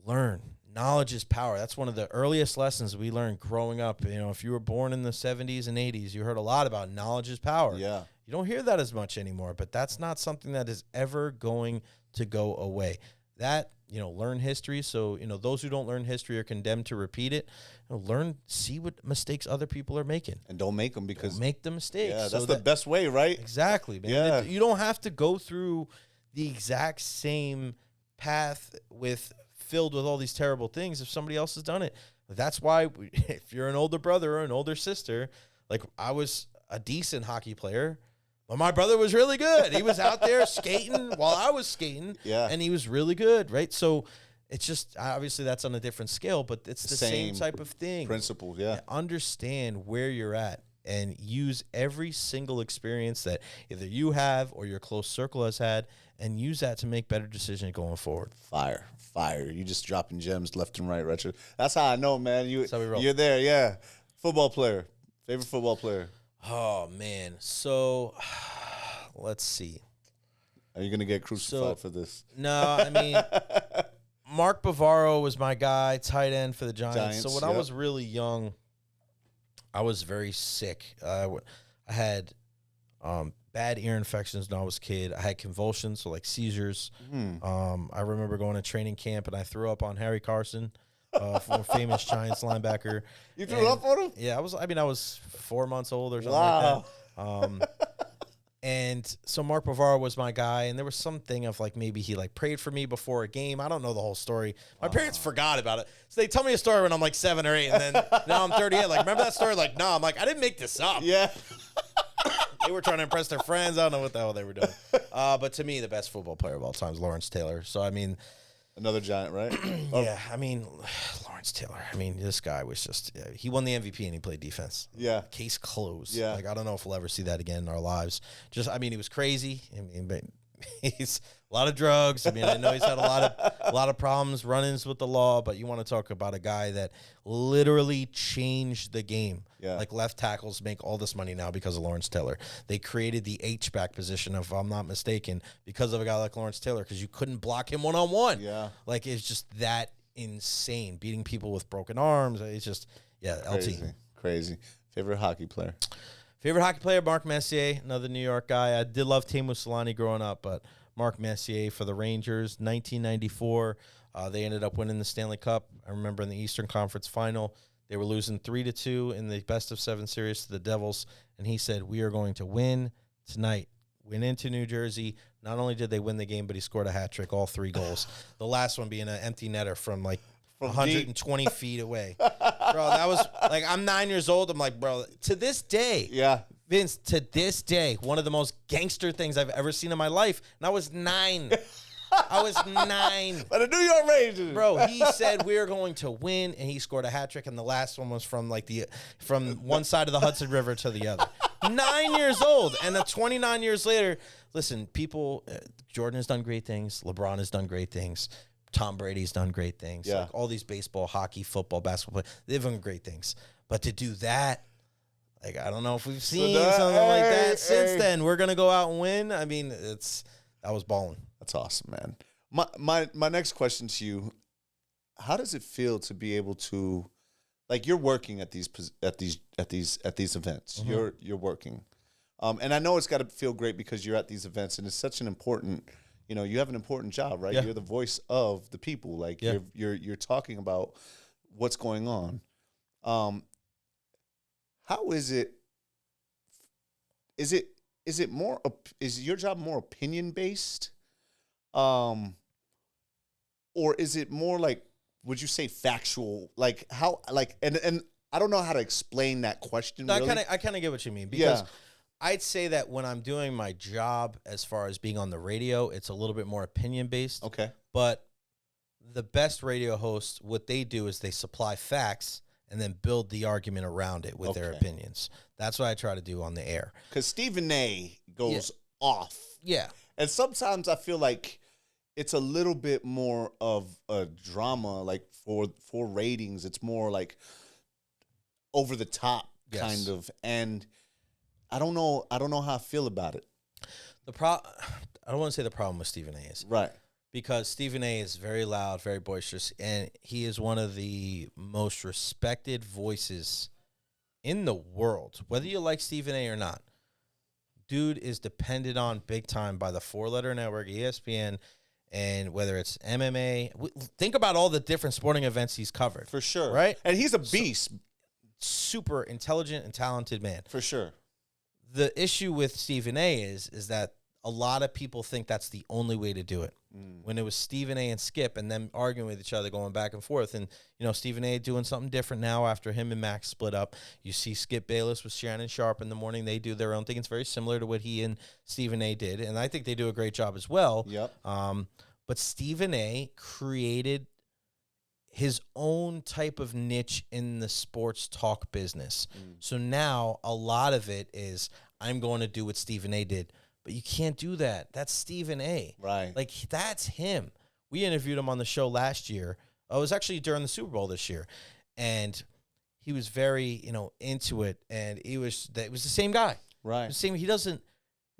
learn. Knowledge is power. That's one of the earliest lessons we learned growing up. You know, if you were born in the 70s and 80s, you heard a lot about knowledge is power. Yeah. You don't hear that as much anymore, but that's not something that is ever going to go away. That, you know, learn history. So, you know, those who don't learn history are condemned to repeat it. You know, see what mistakes other people are making. And don't make them because... Don't make the mistakes. Yeah, that's the best way, right? Exactly, man. Yeah. You don't have to go through the exact same path filled with all these terrible things if somebody else has done it. That's why if you're an older brother or an older sister, like I was a decent hockey player, but my brother was really good. He was out there skating while I was skating, and he was really good, right? So it's just, obviously that's on a different scale, but it's the same type of thing. Principle, yeah. Understand where you're at and use every single experience that either you have or your close circle has had and use that to make better decisions going forward. Fire. You just dropping gems left and right, Recher. That's how I know, man. You're there, yeah. Football player. Favorite football player? Oh, man. So, let's see. Are you going to get crucified for this? No, I mean, Mark Bavaro was my guy, tight end for the Giants. So when I was really young, I was very sick. I had bad ear infections when I was a kid. I had convulsions, so like seizures. I remember going to training camp, and I threw up on Harry Carson, from a famous Giants linebacker. You threw up on him? Yeah, I was 4 months old or something like that. And so Mark Bavaro was my guy, and there was something of like maybe he like prayed for me before a game. I don't know the whole story. My parents forgot about it. So they tell me a story when I'm like 7 or 8, and then now I'm 38. Like, remember that story? Like, no, I'm like, I didn't make this up. Yeah. They were trying to impress their friends. I don't know what the hell they were doing. But to me, the best football player of all time is Lawrence Taylor. So, I mean... Another Giant, right? Yeah, I mean, Lawrence Taylor. I mean, this guy was just... he won the MVP and he played defense. Yeah. Case closed. Yeah. Like, I don't know if we'll ever see that again in our lives. Just, I mean, he was crazy. I mean, but he's a lot of drugs. I mean, I know he's had a lot of problems, run-ins with the law, but you want to talk about a guy that literally changed the game. Yeah. Like left tackles make all this money now because of Lawrence Taylor. They created the H-back position, if I'm not mistaken, because of a guy like Lawrence Taylor, because you couldn't block him one-on-one. Yeah. Like, it's just that insane. Beating people with broken arms. It's just, LT. Crazy. Favorite hockey player? Favorite hockey player, Mark Messier, another New York guy. I did love Teemu Selanne growing up, but Mark Messier for the Rangers, 1994. They ended up winning the Stanley Cup. I remember in the Eastern Conference Final, they were losing 3-2 in the best-of-7 series to the Devils, and he said, we are going to win tonight. Went into New Jersey. Not only did they win the game, but he scored a hat trick, all 3 goals. The last one being an empty netter from 120 feet away. Bro, that was, like, I'm 9 years old. I'm like, bro, to this day. Yeah. Vince, to this day, one of the most gangster things I've ever seen in my life. And I was 9. I was 9. By the New York Rangers. Bro, he said we're going to win, and he scored a hat trick, and the last one was from one side of the Hudson River to the other. 9 years old, and 29 years later, listen, people, Jordan has done great things. LeBron has done great things. Tom Brady's done great things. Yeah. Like all these baseball, hockey, football, basketball players, they've done great things. But to do that, like, I don't know if we've seen something like that since then. We're going to go out and win. I mean, that was balling. That's awesome, man. My next question to you: how does it feel to be able to, like, you're working at these events? Mm-hmm. You're working, and I know it's got to feel great because you're at these events, and it's such an important, you have an important job, right? Yeah. You're the voice of the people. Like, you're talking about what's going on. How is it? Is your job more opinion based? Or is it more like, would you say factual? Like how, like, and I don't know how to explain that question. No, really. I kind of get what you mean, because I'd say that when I'm doing my job as far as being on the radio, it's a little bit more opinion-based. Okay. But the best radio hosts, what they do is they supply facts and then build the argument around it with their opinions. That's what I try to do on the air. Because Stephen A. goes off. Yeah. And sometimes I feel like it's a little bit more of a drama, like for ratings. It's more like over the top kind of. And I don't know how I feel about it. I don't want to say the problem with Stephen A. is. Right. Because Stephen A. is very loud, very boisterous, and he is one of the most respected voices in the world, whether you like Stephen A. or not. Dude is depended on big time by the four-letter network, ESPN, and whether it's MMA. Think about all the different sporting events he's covered. For sure. Right? And he's a beast. Super intelligent and talented man. For sure. The issue with Stephen A. is that a lot of people think that's the only way to do it. When it was Stephen A. and Skip and them arguing with each other, going back and forth. And, Stephen A. doing something different now after him and Max split up. You see Skip Bayless with Shannon Sharp in the morning. They do their own thing. It's very similar to what he and Stephen A. did. And I think they do a great job as well. Yep. But Stephen A. created his own type of niche in the sports talk business. So now a lot of it is, I'm going to do what Stephen A. did. But you can't do that. That's Stephen A. Right. Like, that's him. We interviewed him on the show last year. It was actually during the Super Bowl this year. And he was very, into it. And it was the same guy. Right. He doesn't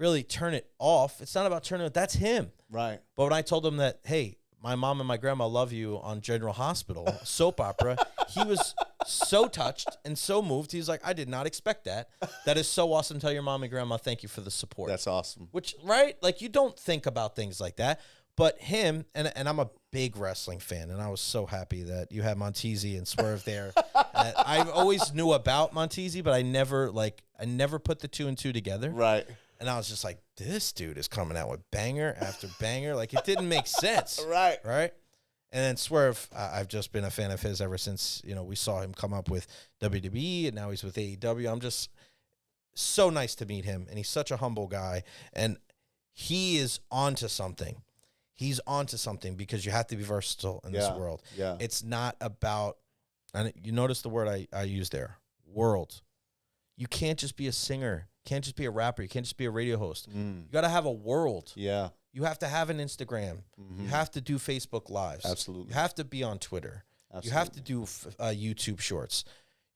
really turn it off. It's not about turning it. That's him. Right. But when I told him that, hey, my mom and my grandma love you on General Hospital, soap opera, he was so touched and so moved. He's like, I did not expect that. That is so awesome. Tell your mom and grandma thank you for the support. That's awesome. Which, right? Like, you don't think about things like that. But him, and I'm a big wrestling fan, and I was so happy that you had Montezzi and Swerve there. I always knew about Montezzi, but I never put the two and two together. Right. And I was just like, this dude is coming out with banger after banger. Like, it didn't make sense. Right. Right? And then Swerve, I've just been a fan of his ever since, we saw him come up with WWE, and now he's with AEW. I'm just so nice to meet him, and he's such a humble guy. And he is onto something. He's onto something because you have to be versatile in this world. Yeah. It's not about, and you notice the word I used there, world. You can't just be a singer. You can't just be a rapper. You can't just be a radio host. You got to have a world. Yeah. You have to have an Instagram. You have to do Facebook Lives. Absolutely. You have to be on Twitter. Absolutely. You have to do YouTube Shorts.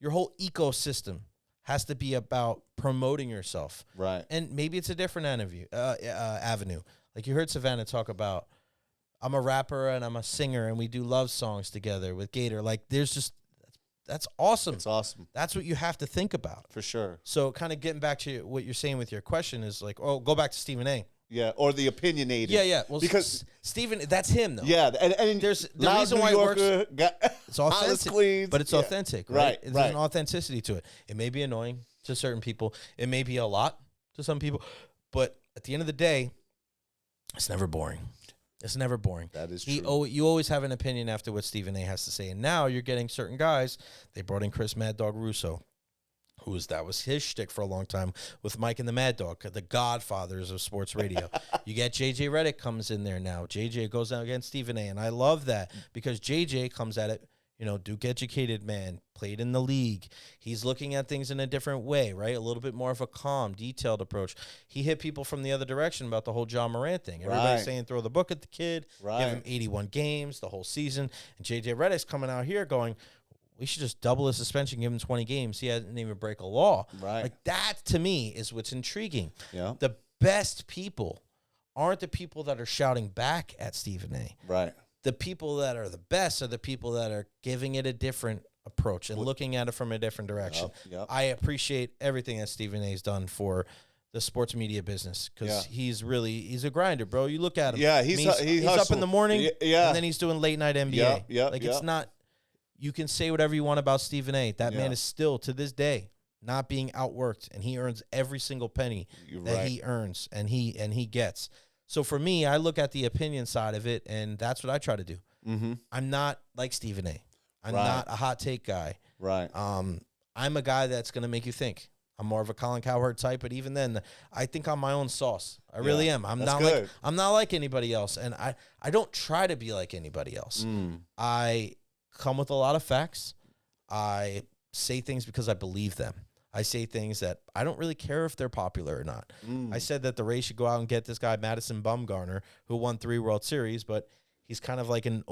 Your whole ecosystem has to be about promoting yourself. Right. And maybe it's a different avenue. Like you heard Savannah talk about, I'm a rapper and I'm a singer and we do love songs together with Gator. Like that's awesome. It's awesome. That's what you have to think about. For sure. So kind of getting back to what you're saying with your question is like, go back to Stephen A. Yeah, or the opinionated. Yeah. Well, because Stephen, that's him though. Yeah, and there's the reason why it works. It's authentic, Queens, but it's authentic, right? There's right. an authenticity to it. It may be annoying to certain people. It may be a lot to some people, but at the end of the day, it's never boring. It's never boring. That is true. You always have an opinion after what Stephen A. has to say, and now you're getting certain guys. They brought in Chris Mad Dog Russo. That was his shtick for a long time with Mike and the Mad Dog, the godfathers of sports radio. You get JJ Redick comes in there now. JJ goes out against Stephen A. And I love that because JJ comes at it, Duke educated man, played in the league. He's looking at things in a different way, right? A little bit more of a calm, detailed approach. He hit people from the other direction about the whole John Morant thing. Everybody's saying throw the book at the kid, give him 81 games, the whole season. And JJ Redick's coming out here going, we should just double his suspension, give him 20 games. He hasn't even break a law. Right. Like that, to me, is what's intriguing. Yeah. The best people aren't the people that are shouting back at Stephen A. Right. The people that are the best are the people that are giving it a different approach and looking at it from a different direction. Yep. I appreciate everything that Stephen A. has done for the sports media business because he's a grinder, bro. You look at him. Yeah, he's up in the morning and then he's doing late night NBA. Yep. It's not. You can say whatever you want about Stephen A. That man is still, to this day, not being outworked, and he earns every single penny he earns and he gets. So for me, I look at the opinion side of it, and that's what I try to do. Mm-hmm. I'm not like Stephen A. I'm not a hot take guy. Right. I'm a guy that's going to make you think. I'm more of a Colin Cowherd type, but even then, I think I'm my own sauce. I really am. I'm not like anybody else, and I don't try to be like anybody else. I come with a lot of facts. I say things because I believe them. I say things that I don't really care if they're popular or not. I said that the Rays should go out and get this guy, Madison Bumgarner, who won 3 World Series, but he's kind of like an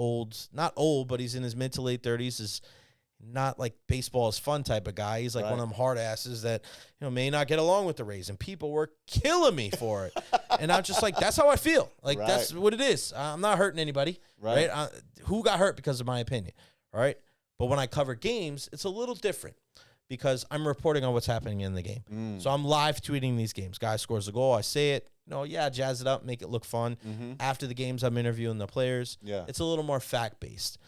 not old, but he's in his mid to late 30s, is not like baseball is fun type of guy. He's like one of them hard asses that, may not get along with the Rays, and people were killing me for it. And I'm just like, that's how I feel. Like, that's what it is. I'm not hurting anybody, right? Who got hurt because of my opinion, all right? But when I cover games, it's a little different because I'm reporting on what's happening in the game. So I'm live tweeting these games. Guy scores a goal, I say it. Jazz it up, make it look fun. After the games, I'm interviewing the players. It's a little more fact-based,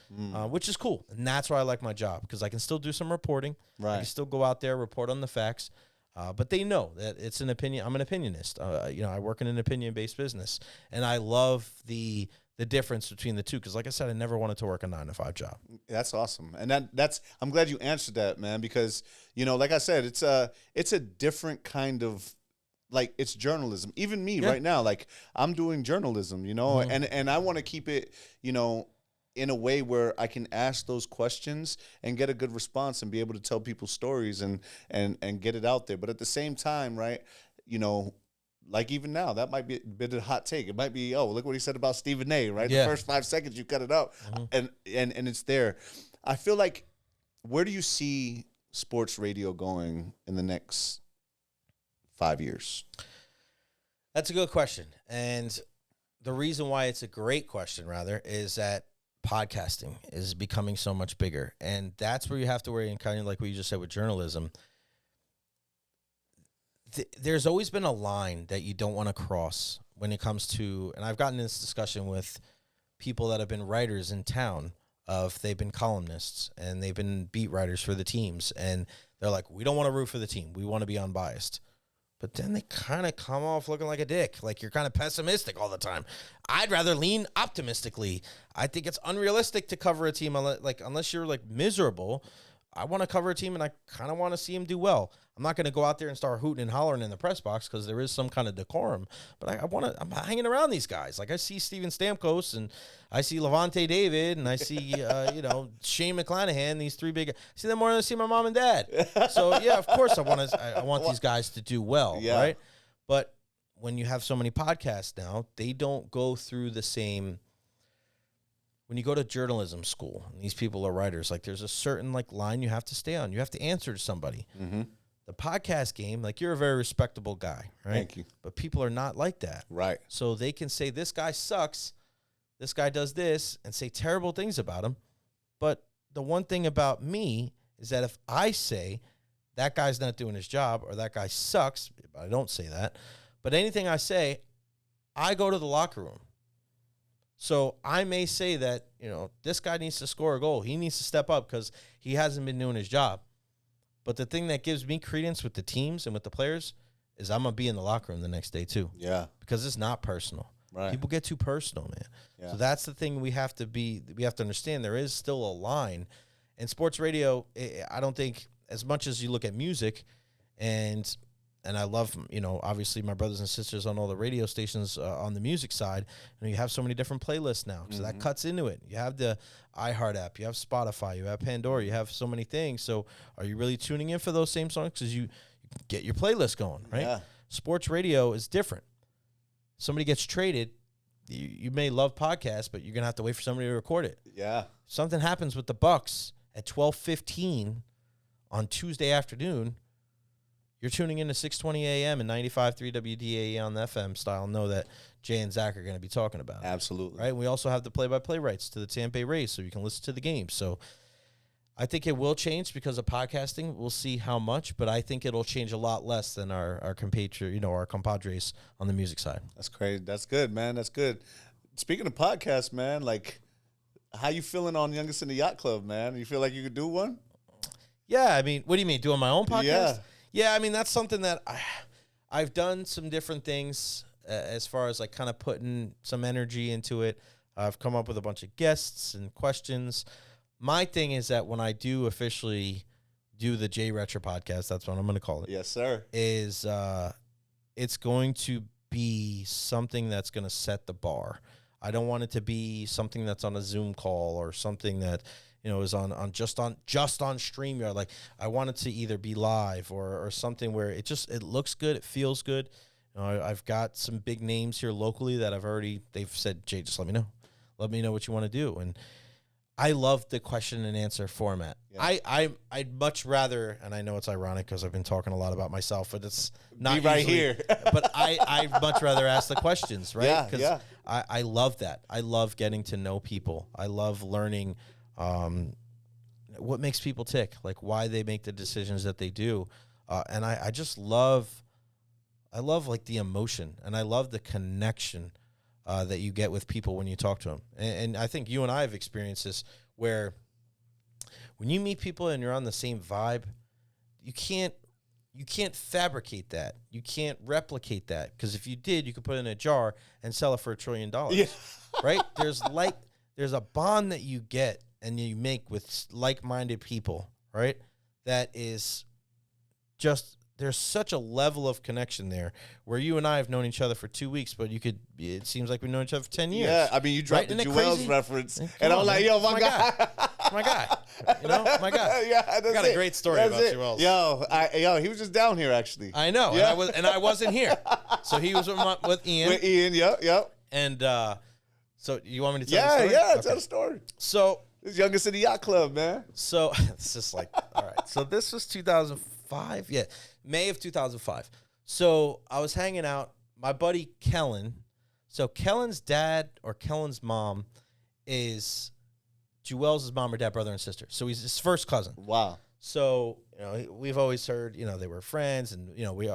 which is cool. And that's why I like my job, because I can still do some reporting. I can still go out there, report on the facts. But they know that it's an opinion. I'm an opinionist. I work in an opinion-based business. And I love the difference between the two, because like I said, I never wanted to work a 9-to-5 job. That's awesome. And that's I'm glad you answered that, man, because, like I said, it's a different kind of, like, it's journalism. Even me right now, like, I'm doing journalism, and I want to keep it, in a way where I can ask those questions and get a good response and be able to tell people stories and get it out there. But at the same time, right, like even now, that might be a bit of a hot take. It might be, look what he said about Stephen A., right? The first 5 seconds, you cut it out, and it's there. I feel like, where do you see sports radio going in the next 5 years? That's a good question. And the reason why it's a great question, rather, is that podcasting is becoming so much bigger. And that's where you have to worry, and kind of like what you just said with journalism. There's always been a line that you don't want to cross when it comes to, and I've gotten in this discussion with people that have been writers in town, they've been columnists and they've been beat writers for the teams. And they're like, we don't want to root for the team. We want to be unbiased. But then they kind of come off looking like a dick. Like, you're kind of pessimistic all the time. I'd rather lean optimistically. I think it's unrealistic to cover a team unless you're like miserable. I want to cover a team, and I kind of want to see him do well. I'm not going to go out there and start hooting and hollering in the press box, because there is some kind of decorum. But I'm hanging around these guys. Like, I see Steven Stamkos, and I see Levante David, and I see Shane McClanahan. These 3 big. I see them more than I see my mom and dad. So yeah, of course I want these guys to do well, right? But when you have so many podcasts now, they don't go through the same. When you go to journalism school, and these people are writers, like, there's a certain line you have to stay on. You have to answer to somebody. The podcast game, like, you're a very respectable guy, right? Thank you. But people are not like that. Right. So they can say, this guy sucks, this guy does this, and say terrible things about him. But the one thing about me is that if I say that guy's not doing his job, or that guy sucks, I don't say that, but anything I say, I go to the locker room. So I may say that, this guy needs to score a goal. He needs to step up because he hasn't been doing his job. But the thing that gives me credence with the teams and with the players is I'm going to be in the locker room the next day too. Yeah. Because it's not personal. Right. People get too personal, man. Yeah. So that's the thing we have to understand. There is still a line. And sports radio, I don't think, as much as you look at music, and I love, obviously my brothers and sisters on all the radio stations on the music side, you have so many different playlists now. So that cuts into it. You have the iHeart app, you have Spotify, you have Pandora, you have so many things. So are you really tuning in for those same songs? Because you get your playlist going, right? Yeah. Sports radio is different. Somebody gets traded, you may love podcasts, but you're going to have to wait for somebody to record it. Yeah. Something happens with the Bucks at 12:15 on Tuesday afternoon. You're tuning in to 620 AM and 95.3 WDAE on the FM style. Know that Jay and Zach are going to be talking about it. Absolutely. Right? And we also have the play-by-play rights to the Tampa Bay Rays, so you can listen to the game. So I think it will change because of podcasting. We'll see how much, but I think it'll change a lot less than our compatriot, our compadres on the music side. That's crazy. That's good, man. That's good. Speaking of podcasts, man, like, how you feeling on Youngest in the Yacht Club, man? You feel like you could do one? Yeah, I mean, what do you mean, doing my own podcast? Yeah. Yeah, I mean, that's something that I've done some different things as far as like kind of putting some energy into it. I've come up with a bunch of guests and questions. My thing is that when I do officially do the Jay Recher podcast, that's what I'm going to call it. Yes, sir. Is it's going to be something that's going to set the bar. I don't want it to be something that's on a Zoom call or something that, you know, is just on StreamYard. Like, I want it to either be live or something where it looks good, it feels good. You know, I've got some big names here locally that they've said, Jay, just let me know. Let me know what you want to do. And I love the question and answer format. Yeah. I'd much rather, and I know it's ironic because I've been talking a lot about myself, but it's not right usually, here. But I'd much rather ask the questions, right? Yeah, Because yeah. I love that. I love getting to know people. I love learning what makes people tick, like why they make the decisions that they do. And I just love like the emotion, and I love the connection that you get with people when you talk to them. And I think you and I have experienced this where when you meet people and you're on the same vibe, you can't fabricate that. You can't replicate that, because if you did, you could put it in a jar and sell it for $1 trillion. Yeah. Right? There's a bond that you get and you make with like-minded people, right? That is just, there's such a level of connection there where you and I have known each other for 2 weeks, but it seems like we've known each other for 10 years. Yeah, I mean, you dropped right? the Jewels reference, and I'm like, man. yo, my guy. My guy. You know, my guy. Yeah, I got a great story about Jewels. Yo, he was just down here, actually. I know, yeah. and I wasn't here. So he was with Ian. With Ian, yep. And so you want me to tell the story? Yeah, tell the story. So this youngest in the yacht club, man. So it's just like, all right. So this was 2005. Yeah, May of 2005. So I was hanging out. My buddy Kellen. So Kellen's dad or Kellen's mom is Jewels' mom or dad, brother and sister. So he's his first cousin. Wow. So, you know, we've always heard, you know, they were friends, and, you know, we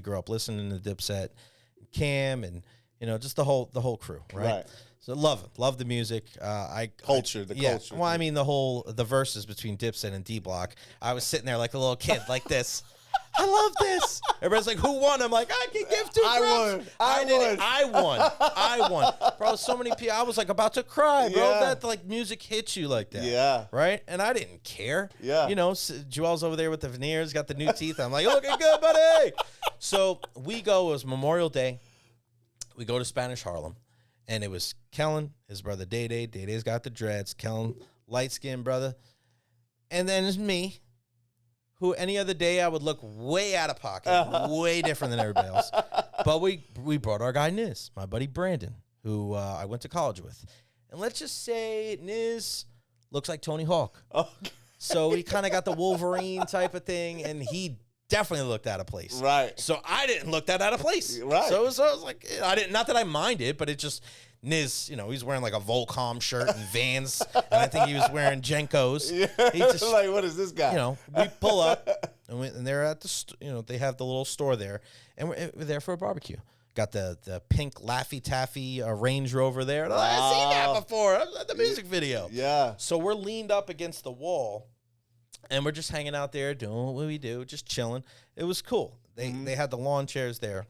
grew up listening to Dipset, Cam, and, you know, just the whole crew, right? So love the music. Culture. Well, I mean, the verses between Dipset and D Block. I was sitting there like a little kid, like this. I love this. Everybody's like, who won? I'm like, I can give two props. I won. Bro, so many people. I was like about to cry, bro. Yeah. That like music hits you like that. Yeah. Right? And I didn't care. Yeah. You know, Joel's over there with the veneers, got the new teeth. I'm like, looking good, buddy. So it was Memorial Day. We go to Spanish Harlem. And it was Kellen, his brother Day. Day's got the dreads. Kellen, light-skinned brother. And then it's me, who any other day I would look way out of pocket, way different than everybody else. But we brought our guy Niz, my buddy Brandon, who I went to college with. And let's just say Niz looks like Tony Hawk. Okay. So he kind of got the Wolverine type of thing, and he definitely looked out of place. Right. So I didn't look that out of place. Right. So I was like, not that I minded, but it just, Niz, you know, he's wearing like a Volcom shirt and Vans, and I think he was wearing Jenkos. Yeah. He just, like, what is this guy? You know, we pull up, and they're at the, they have the little store there, and we're there for a barbecue. Got the pink Laffy Taffy Range Rover there. And I've seen that before. The music video. Yeah. So we're leaned up against the wall, and we're just hanging out there doing what we do, just chilling. It was cool. They had the lawn chairs there.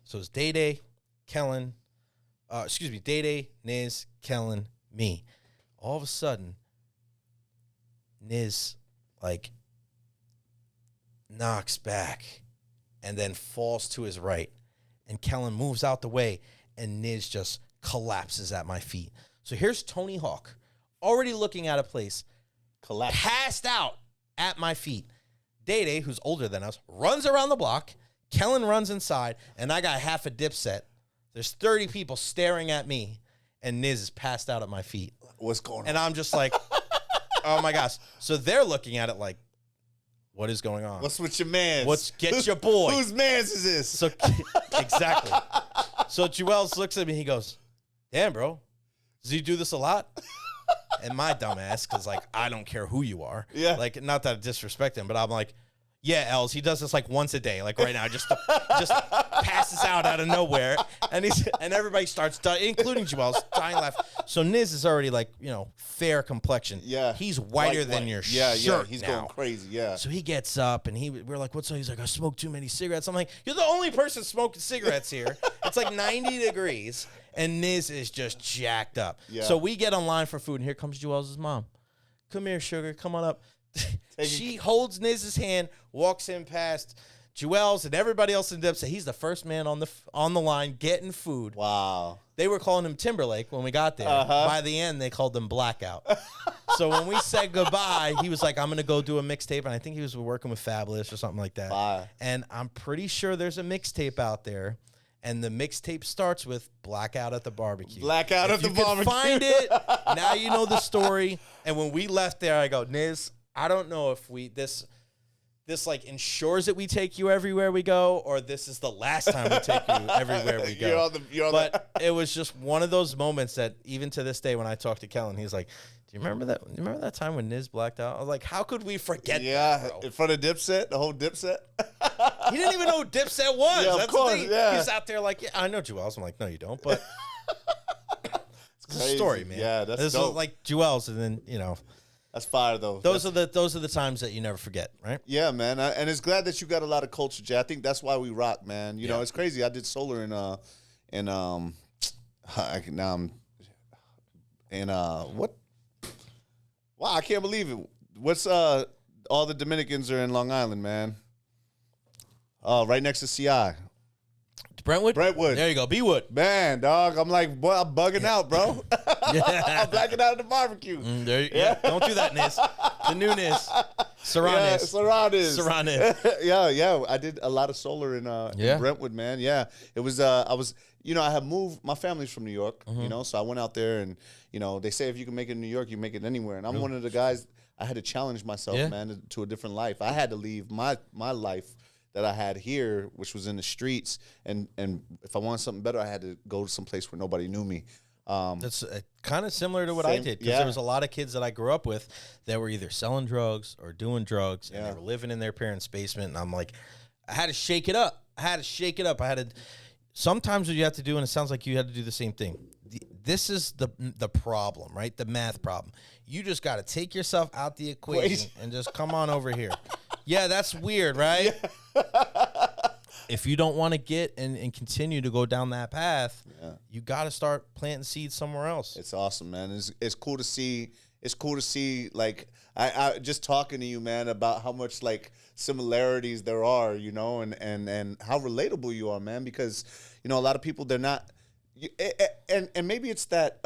So it was Day, Kellen, Day, Niz, Kellen, me. All of a sudden, Niz, like, knocks back and then falls to his right. And Kellen moves out the way, and Niz just collapses at my feet. So here's Tony Hawk, already looking at a place, passed out at my feet. Day, who's older than us, runs around the block. Kellen runs inside, and I got half a Dipset. There's 30 people staring at me, and Niz is passed out at my feet. What's going on? And I'm just like, oh my gosh. So they're looking at it like, what is going on? What's with your mans? Get your boy? Whose mans is this? So exactly. So Jewels looks at me. He goes, "Damn, bro, does he do this a lot?" And my dumb ass, because like I don't care who you are. Yeah. Like, not that I disrespect him, but I'm like, yeah, Els, he does this like once a day. Like right now, just passes out of nowhere, and everybody starts dying, including Jewels, dying laugh. So Niz is already like, you know, fair complexion. Yeah. He's whiter than your shirt. Yeah, he's now. going crazy. Yeah. So he gets up, and we're like, what's up? He's like, I smoked too many cigarettes. I'm like, you're the only person smoking cigarettes here. It's like 90 degrees, and Niz is just jacked up. Yeah. So we get online for food, and here comes Jewels' mom. Come here, sugar. Come on up. She holds Niz's hand, walks in past Jewels and everybody else in the dipset. He's the first man on the line getting food. Wow. They were calling him Timberlake when we got there. By the end, they called him Blackout. So when we said goodbye, he was like, I'm going to go do a mixtape. And I think he was working with Fabulous or something like that. Wow. And I'm pretty sure there's a mixtape out there. And the mixtape starts with Blackout at the Barbecue. Blackout at the Barbecue. barbecue. Find it. Now you know the story. And when we left there, I go, Niz, I don't know if this like ensures that we take you everywhere we go, or this is the last time we take you everywhere we go. But it was just one of those moments that even to this day when I talk to Kellen, he's like, do you remember that? You remember that time when Niz blacked out? I was like, how could we forget that, bro? In front of Dipset, the whole Dipset. He didn't even know who Dipset was. Yeah, of course, yeah. He's out there like, yeah, I know Jewels. I'm like, no, you don't. But it's a story, man. Yeah, that's this dope. is like Jewels, and then, you know. That's fire, though. Those are the times that you never forget, right? Yeah, man. And it's glad that you got a lot of culture, Jay. I think that's why we rock, man. You know, it's crazy. I did solar in what? Wow, I can't believe it. What's all the Dominicans are in Long Island, man. Right next to CI. Brentwood? Brentwood. There you go. B-Wood. Man, dog. I'm like, boy, I'm bugging out, bro. I'm blacking out at the barbecue. Don't do that, Niz. The new Niz. Serranis. Yeah. I did a lot of solar in Brentwood, man. Yeah. It was, I had moved, my family's from New York, you know, so I went out there and, you know, they say if you can make it in New York, you make it anywhere. And I'm one of the guys, I had to challenge myself, man, to a different life. I had to leave my life that I had here, which was in the streets, and if I wanted something better, I had to go to some place where nobody knew me. That's kind of similar to what I did, because there was a lot of kids that I grew up with that were either selling drugs or doing drugs, and they were living in their parents' basement, and I'm like, I had to shake it up. Sometimes what you have to do, and it sounds like you had to do the same thing. This is the problem, right? The math problem. You just got to take yourself out the equation and just come on over here. Yeah, that's weird, right? Yeah. If you don't want to get and continue to go down that path, you got to start planting seeds somewhere else. It's awesome, man. It's cool to see. It's cool to see, like, I just talking to you, man, about how much, like, similarities there are, you know, and how relatable you are, man, because, you know, a lot of people, they're not, and maybe it's that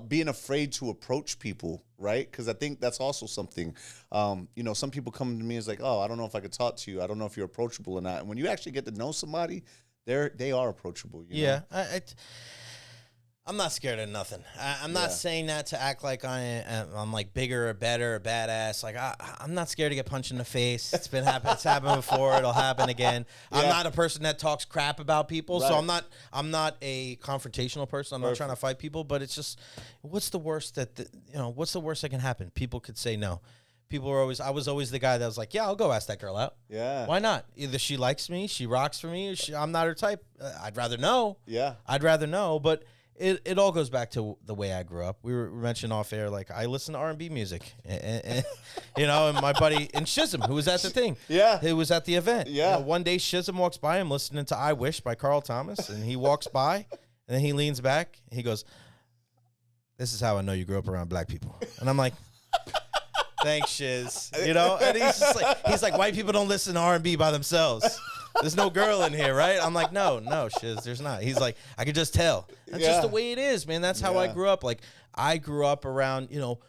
being afraid to approach people, right? Because I think that's also something. You know, some people come to me as like, oh, I don't know if I could talk to you. I don't know if you're approachable or not. And when you actually get to know somebody, they are approachable. You know? I'm not scared of nothing. I'm not saying that to act like I'm like bigger or better or badass. Like I'm not scared to get punched in the face. It's happened before. It'll happen again. Yeah. I'm not a person that talks crap about people. Right. So I'm not a confrontational person. I'm not trying to fight people. But it's just, what's the worst what's the worst that can happen? People could say no. I was always the guy that was like, yeah, I'll go ask that girl out. Yeah. Why not? Either she likes me, she rocks for me, or I'm not her type. I'd rather know. Yeah. I'd rather know, but. It all goes back to the way I grew up. We were mentioning off air, like, I listen to R&B music, and you know, and my buddy and Shizm, who was at the thing, who was at the event. Yeah. You know, one day Shizm walks by, I'm listening to "I Wish" by Carl Thomas, and he walks by, and then he leans back, and he goes, "This is how I know you grew up around black people." And I'm like, "Thanks, Shiz." You know, and he's like, white people don't listen to R&B by themselves. There's no girl in here, right? I'm like, no, Shiz, there's not. He's like, I could just tell. That's just the way it is, man. That's how I grew up. Like, I grew up around, you know,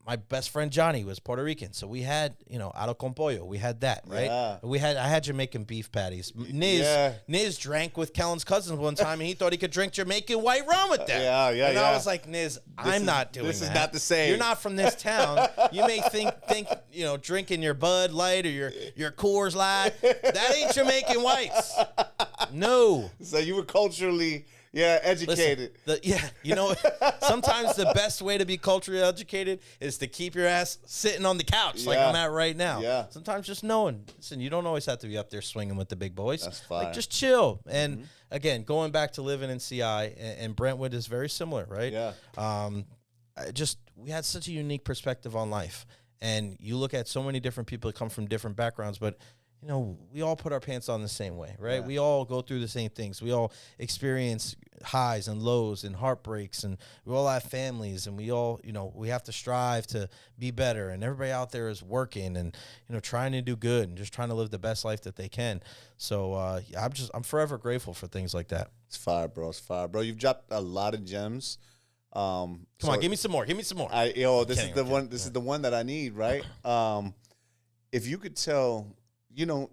my best friend Johnny was Puerto Rican, so we had, you know, arroz con pollo. We had that, right? Yeah. I had Jamaican beef patties. Niz drank with Kellen's cousins one time, and he thought he could drink Jamaican white rum with them. And I was like, Niz, I'm not doing that. This is not the same. You're not from this town. You may think, you know, drinking your Bud Light or your Coors Light, that ain't Jamaican whites. No. So you were culturally... educated. Listen, you know, sometimes the best way to be culturally educated is to keep your ass sitting on the couch like I'm at right now. Yeah. Sometimes just knowing. Listen, you don't always have to be up there swinging with the big boys. That's fine. Like, just chill. And again, going back to living in CI and Brentwood is very similar, right? Yeah. We had such a unique perspective on life. And you look at so many different people that come from different backgrounds, but you know, we all put our pants on the same way, right? Yeah. We all go through the same things. We all experience highs and lows and heartbreaks, and we all have families, and we all, you know, we have to strive to be better, and everybody out there is working and, you know, trying to do good and just trying to live the best life that they can. So I'm forever grateful for things like that. It's fire, bro. It's fire, bro. You've dropped a lot of gems. Come on, give me some more. Give me some more. This is the one that I need, right? If you could tell, you know,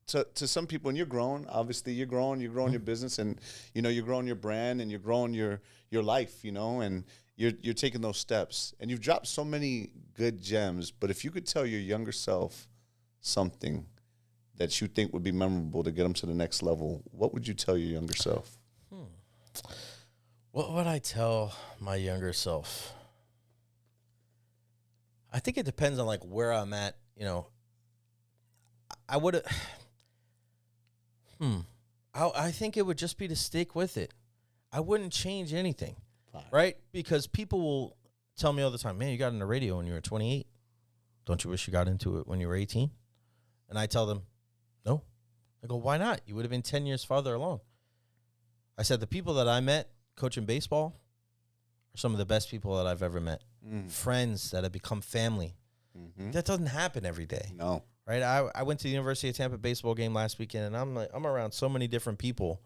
to some people, and you're growing, obviously you're growing your business, and, you know, you're growing your brand, and you're growing your life, you know, and you're taking those steps, and you've dropped so many good gems. But if you could tell your younger self something that you think would be memorable to get them to the next level, what would you tell your younger self? What would I tell my younger self? I think it depends on like where I'm at, you know. I would I think it would just be to stick with it. I wouldn't change anything. Fine. Right? Because people will tell me all the time, man, you got in the radio when you were 28. Don't you wish you got into it when you were 18? And I tell them, no. I go, why not? You would have been 10 years farther along. I said, the people that I met coaching baseball are some of the best people that I've ever met. Friends that have become family. Mm-hmm. That doesn't happen every day. No. Right? I went to the University of Tampa baseball game last weekend, and I'm around so many different people.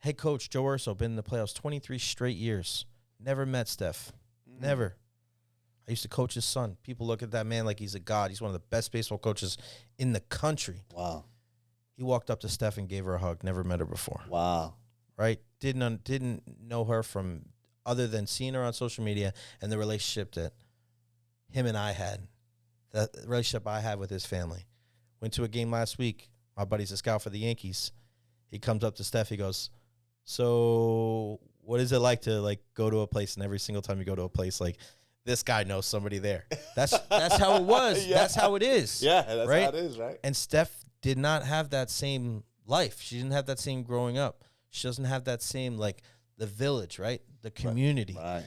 Head coach Joe Urso, been in the playoffs 23 straight years. Never met Steph. Never. I used to coach his son. People look at that man like he's a god. He's one of the best baseball coaches in the country. Wow. He walked up to Steph and gave her a hug. Never met her before. Wow. Right? Didn't know her from other than seeing her on social media and the relationship that him and I had. The relationship I had with his family. Went to a game last week. My buddy's a scout for the Yankees. He comes up to Steph. He goes, so what is it like to like go to a place, and every single time you go to a place, like this guy knows somebody there? That's how it was. Yeah. That's how it is. Yeah, that's right? how it is, right? And Steph did not have that same life. She didn't have that same growing up. She doesn't have that same, like, the village, right? The community. Right.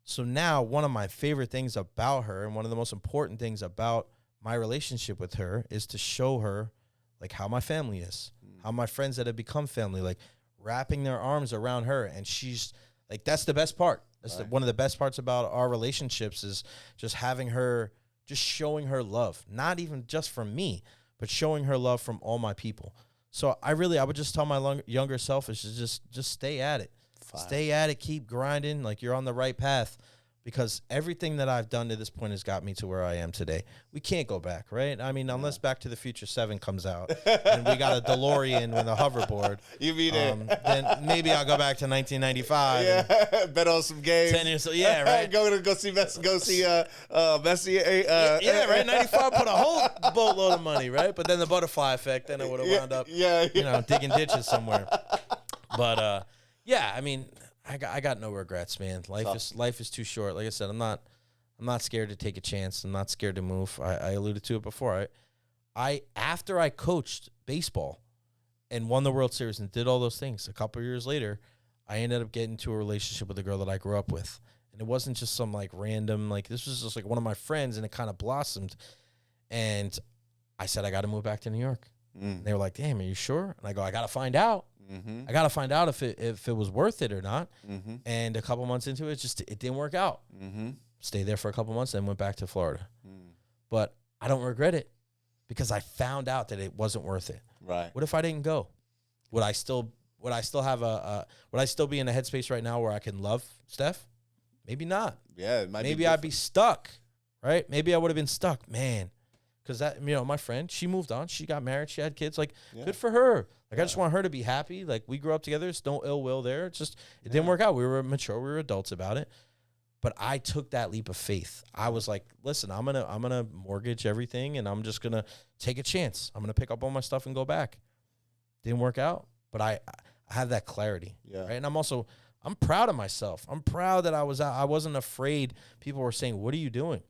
So now one of my favorite things about her, and one of the most important things about my relationship with her, is to show her like how my family is, how my friends that have become family, like wrapping their arms around her. And she's like, that's the best part. That's one of the best parts about our relationships, is just having her, just showing her love, not even just from me, but showing her love from all my people. So I would just tell my younger self is to just stay at it. Stay at it, keep grinding, like you're on the right path, because everything that I've done to this point has got me to where I am today. We can't go back, right? I mean, unless Back to the Future 7 comes out and we got a DeLorean with a hoverboard. You mean it? Then maybe I'll go back to 1995. Yeah, bet on some games. 10 years, yeah, right. go see Messi. Yeah, right. 95 put a whole boatload of money, right? But then the butterfly effect, then it would have wound up, you know, digging ditches somewhere. But yeah, I mean, I got no regrets, man. Life is too short. Like I said, I'm not scared to take a chance. I'm not scared to move. I alluded to it before. After I coached baseball and won the World Series and did all those things, a couple of years later, I ended up getting into a relationship with a girl that I grew up with. And it wasn't just some like random, like this was just like one of my friends, and it kind of blossomed. And I said, I got to move back to New York. And they were like, damn, are you sure? And I go, I got to find out. I got to find out if it was worth it or not. And a couple months into it, it didn't work out. Stayed there for a couple months, then went back to Florida. But I don't regret it, because I found out that it wasn't worth it. Right. What if I didn't go? Would I still be in a headspace right now where I can love Steph? Maybe not. Yeah, it might be maybe I'd be stuck, right? Maybe I would have been stuck, man. Because that, you know, my friend, she moved on. She got married. She had kids. Like, good for her. Like, I just want her to be happy. Like, we grew up together. There's no ill will there. It's just, it didn't work out. We were mature. We were adults about it. But I took that leap of faith. I was like, listen, I'm gonna mortgage everything, and I'm just gonna take a chance. I'm gonna pick up all my stuff and go back. Didn't work out, but I have that clarity. Yeah. Right. And I'm proud of myself. I'm proud that I wasn't afraid. People were saying, what are you doing?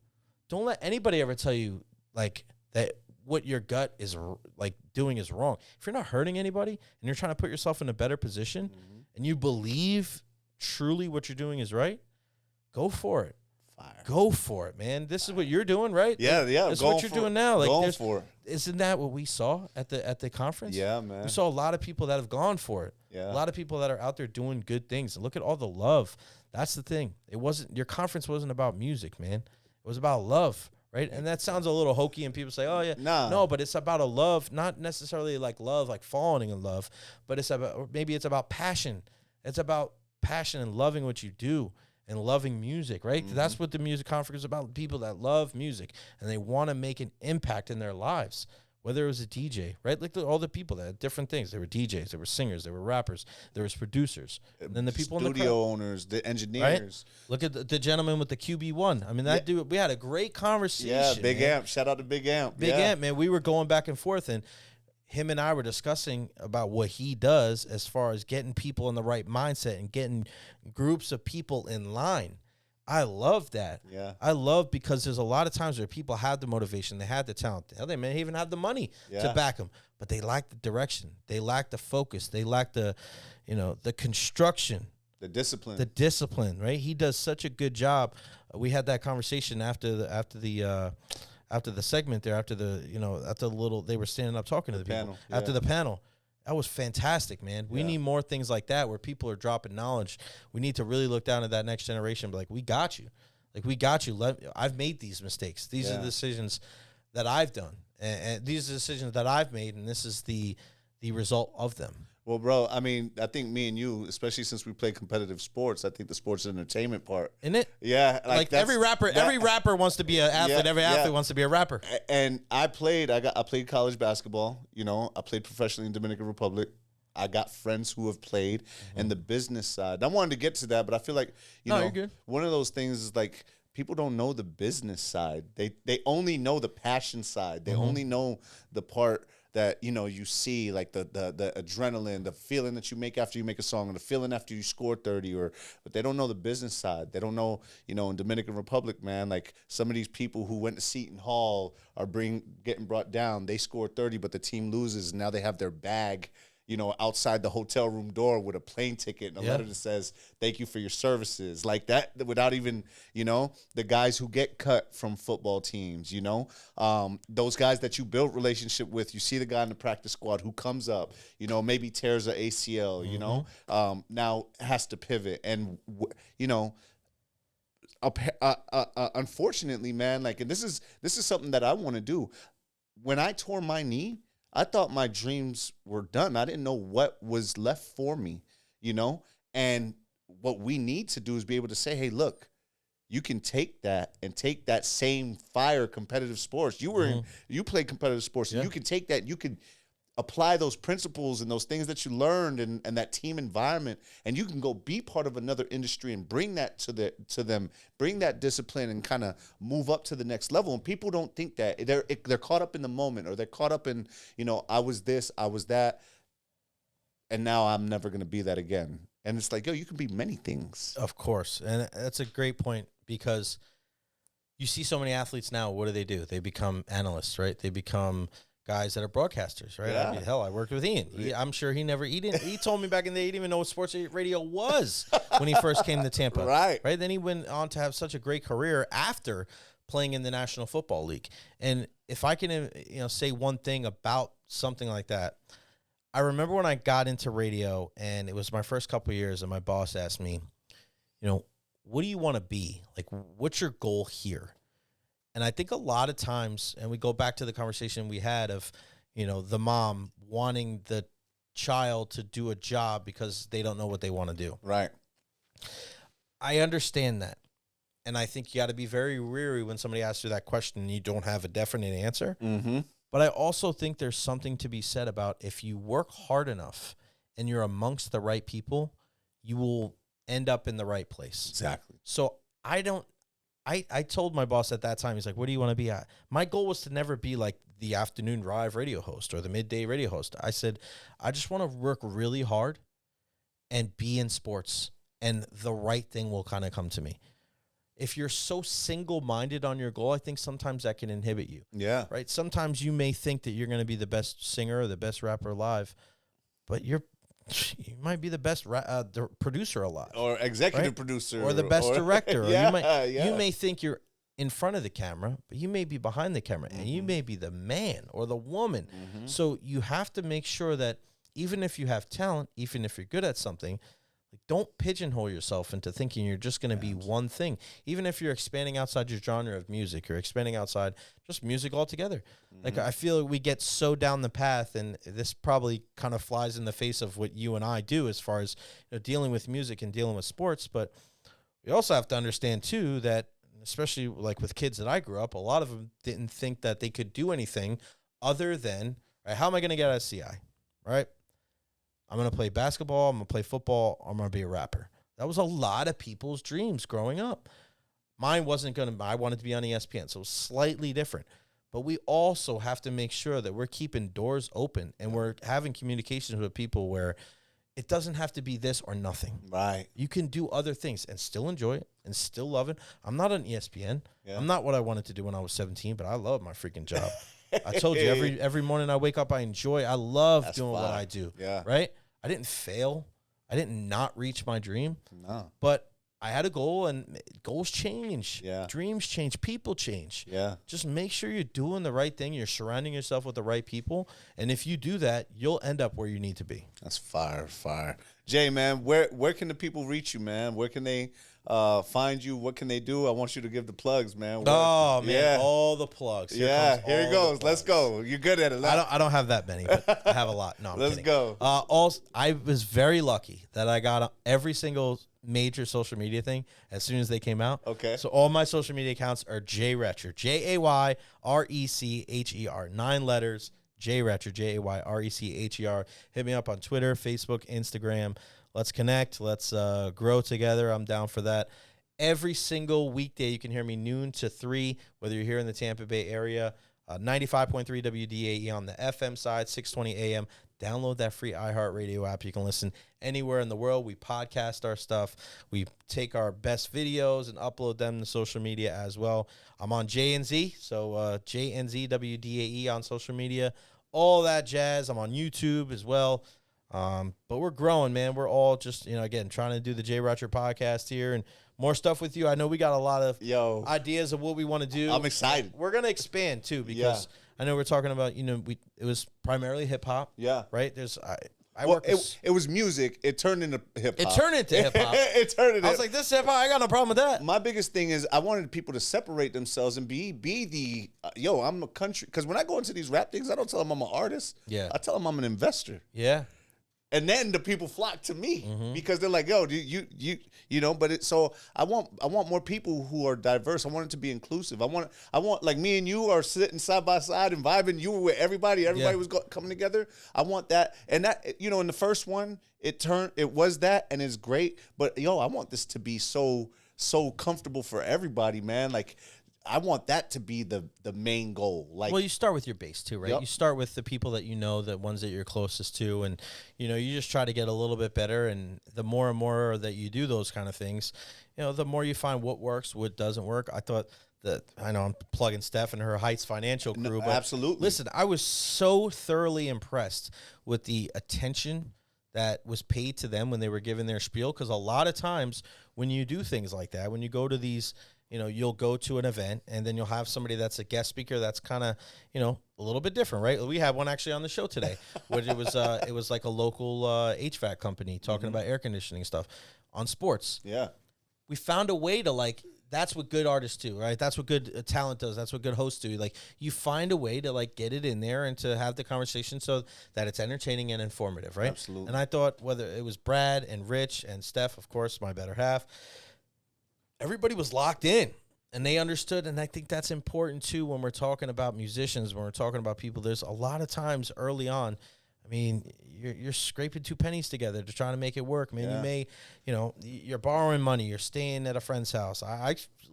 Don't let anybody ever tell you like that what your gut is like doing is wrong. If you're not hurting anybody and you're trying to put yourself in a better position, and you believe truly what you're doing is right, go for it. fire. Go for it, man. This is what you're doing, right? Yeah, yeah. That's what you're doing now. Like, going for it. Isn't that what we saw at the conference? Yeah, man. We saw a lot of people that have gone for it. Yeah. A lot of people that are out there doing good things. And look at all the love. That's the thing. Your conference wasn't about music, man. It was about love, right? And that sounds a little hokey, and people say, "Oh yeah, no," but it's about a love, not necessarily like love, like falling in love, but it's about, or maybe it's about passion. It's about passion and loving what you do and loving music, right? Mm-hmm. That's what the music conference is about. People that love music and they want to make an impact in their lives. Whether it was a DJ, right? Like all the people that had different things. There were DJs, there were singers, there were rappers, there was producers. And then the people in the studio owners, the engineers. Right? Look at the gentleman with the QB1. I mean, that dude, we had a great conversation. Yeah, Big Amp. Shout out to Big Amp. Big Amp, man. We were going back and forth, and him and I were discussing about what he does as far as getting people in the right mindset and getting groups of people in line. I love that. Yeah. I love, because there's a lot of times where people have the motivation, they have the talent, they may even have the money to back them, but they lack the direction, they lack the focus, they lack the construction, the discipline. Right? He does such a good job. We had that conversation after the segment there, after the little, they were standing up talking to the people panel, after the panel. That was fantastic, man. We need more things like that where people are dropping knowledge. We need to really look down at that next generation and be like, we got you. Like, we got you. I've made these mistakes. These are the decisions that I've done. And these are decisions that I've made, and this is the result of them. Well, bro, I mean, I think me and you, especially since we play competitive sports, I think the sports entertainment part. Isn't it? Yeah. Like every rapper wants to be an athlete. Yeah, every athlete wants to be a rapper. And I played college basketball. I played professionally in Dominican Republic. I got friends who have played, and the business side. I wanted to get to that, but I feel like, you're good. One of those things is like, people don't know the business side. They only know the passion side. They only know the part that you see, like the adrenaline, the feeling that you make after you make a song, and the feeling after you score 30, but they don't know the business side. They don't know, in Dominican Republic, man, like some of these people who went to Seton Hall are getting brought down. They score 30, but the team loses, and now they have their bag, outside the hotel room door with a plane ticket and a letter that says, "Thank you for your services." Like that, without even, the guys who get cut from football teams, those guys that you build relationship with. You see the guy in the practice squad who comes up, maybe tears a ACL, now has to pivot. And, unfortunately, man, like, and this is something that I want to do. When I tore my knee, I thought my dreams were done. I didn't know what was left for me, And what we need to do is be able to say, hey, look, you can take that and take that same fire competitive sports. You played competitive sports, and you can take that, you can apply those principles and those things that you learned and that team environment, and you can go be part of another industry and bring that to them, bring that discipline and kind of move up to the next level. And people don't think that. They're caught up in the moment, or they're caught up in, I was this, I was that, and now I'm never going to be that again. And it's like, yo, you can be many things. Of course. And that's a great point, because you see so many athletes now, what do? They become analysts, right? They become guys that are broadcasters, right? Yeah. I mean, hell, I worked with Ian. I'm sure he told me back in the day he didn't even know what sports radio was when he first came to Tampa. Right. Then he went on to have such a great career after playing in the National Football League. And if I can, say one thing about something like that, I remember when I got into radio, and it was my first couple of years, and my boss asked me, what do you want to be? Like, what's your goal here? And I think a lot of times, and we go back to the conversation we had of, the mom wanting the child to do a job because they don't know what they want to do. Right. I understand that. And I think you got to be very wary when somebody asks you that question and you don't have a definite answer. Mm-hmm. But I also think there's something to be said about, if you work hard enough and you're amongst the right people, you will end up in the right place. Exactly. So I told my boss at that time, he's like, what do you want to be at? My goal was to never be like the afternoon drive radio host or the midday radio host. I said, I just want to work really hard and be in sports, and the right thing will kind of come to me. If you're so single-minded on your goal, I think sometimes that can inhibit you. Yeah. Right? Sometimes you may think that you're going to be the best singer or the best rapper alive, but you're you might be the best the producer alive, or executive right? producer, or the best director. Or yeah. you may think you're in front of the camera, but you may be behind the camera, and you may be the man or the woman. So you have to make sure that even if you have talent, even if you're good at something, like, don't pigeonhole yourself into thinking you're just going to be one thing. Even if you're expanding outside your genre of music, or expanding outside just music altogether. Like, I feel like we get so down the path, and this probably kind of flies in the face of what you and I do as far as, you know, dealing with music and dealing with sports. But we also have to understand too that, especially like with kids that I grew up, a lot of them didn't think that they could do anything other than, right, how am I going to get out of CI, right? I'm going to play basketball, I'm going to play football, I'm going to be a rapper. That was a lot of people's dreams growing up. Mine wasn't going to, I wanted to be on ESPN, so it was slightly different. But we also have to make sure that we're keeping doors open and we're having communications with people where it doesn't have to be this or nothing. Right. You can do other things and still enjoy it and still love it. I'm not on ESPN. Yeah. I'm not what I wanted to do when I was 17, but I love my freaking job. I told you, every morning I wake up, I love doing what I do. Yeah. Right? I didn't fail. I didn't not reach my dream. No. But I had a goal, and goals change. Yeah. Dreams change. People change. Yeah. Just make sure you're doing the right thing. You're surrounding yourself with the right people. And if you do that, you'll end up where you need to be. That's fire. Jay, man, where can the people reach you, man? Where can they find you? What can they do? I want you to give the plugs, man. Oh, man, yeah. all the plugs. Here it goes. Let's go. You're good at it. I don't have that many, but I have a lot. No, I'm Let's kidding. go. Also, I was very lucky that I got every single major social media thing as soon as they came out. Okay. So all my social media accounts are Jay Recher, JayRecher, 9 letters, Jay Recher, JayRecher. Hit me up on Twitter, Facebook, Instagram. Let's connect. Let's grow together. I'm down for that. Every single weekday, you can hear me noon to 3, whether you're here in the Tampa Bay area. 95.3 WDAE on the FM side, 620 AM. Download that free iHeartRadio app. You can listen anywhere in the world. We podcast our stuff. We take our best videos and upload them to social media as well. I'm on JNZ, so JNZ WDAE on social media. All that jazz. I'm on YouTube as well. But we're growing, man. We're all just, again, trying to do the Jay Recher podcast here and more stuff with you. I know we got a lot of ideas of what we want to do. I'm excited. We're going to expand too, because I know we're talking about, it was primarily hip hop. Yeah. Right. It was music. It turned into hip hop. It turned into hip hop. I was like, this hip hop, I got no problem with that. My biggest thing is I wanted people to separate themselves and be the, I'm a country. Because when I go into these rap things, I don't tell them I'm an artist. Yeah. I tell them I'm an investor. Yeah. And then the people flock to me because they're like, yo, so I want more people who are diverse. I want it to be inclusive. I want like me and you are sitting side by side and vibing. You were with everybody was coming together. I want that. And that, in the first one, it was that, and it's great. But I want this to be so comfortable for everybody, man. Like, I want that to be the main goal. Like, well, you start with your base too, right? Yep. You start with the people that the ones that you're closest to, and you just try to get a little bit better. And the more and more that you do those kind of things, the more you find what works, what doesn't work. I know I'm plugging Steph and her Heights Financial crew, but absolutely. Listen, I was so thoroughly impressed with the attention that was paid to them when they were giving their spiel, because a lot of times when you do things like that, when you go to these. You'll go to an event and then you'll have somebody that's a guest speaker that's kind of, a little bit different, right? We had one actually on the show today, where it was like a local HVAC company talking about air conditioning stuff on sports. Yeah. We found a way to that's what good artists do, right? That's what good talent does. That's what good hosts do. Like, you find a way to get it in there and to have the conversation so that it's entertaining and informative, right? Absolutely. And I thought whether it was Brad and Rich and Steph, of course, my better half, everybody was locked in and they understood. And I think that's important too when we're talking about musicians, when we're talking about people. There's a lot of times early on, I mean, you're scraping 2 pennies together to try to make it work, man. Yeah. You may, you're borrowing money. You're staying at a friend's house.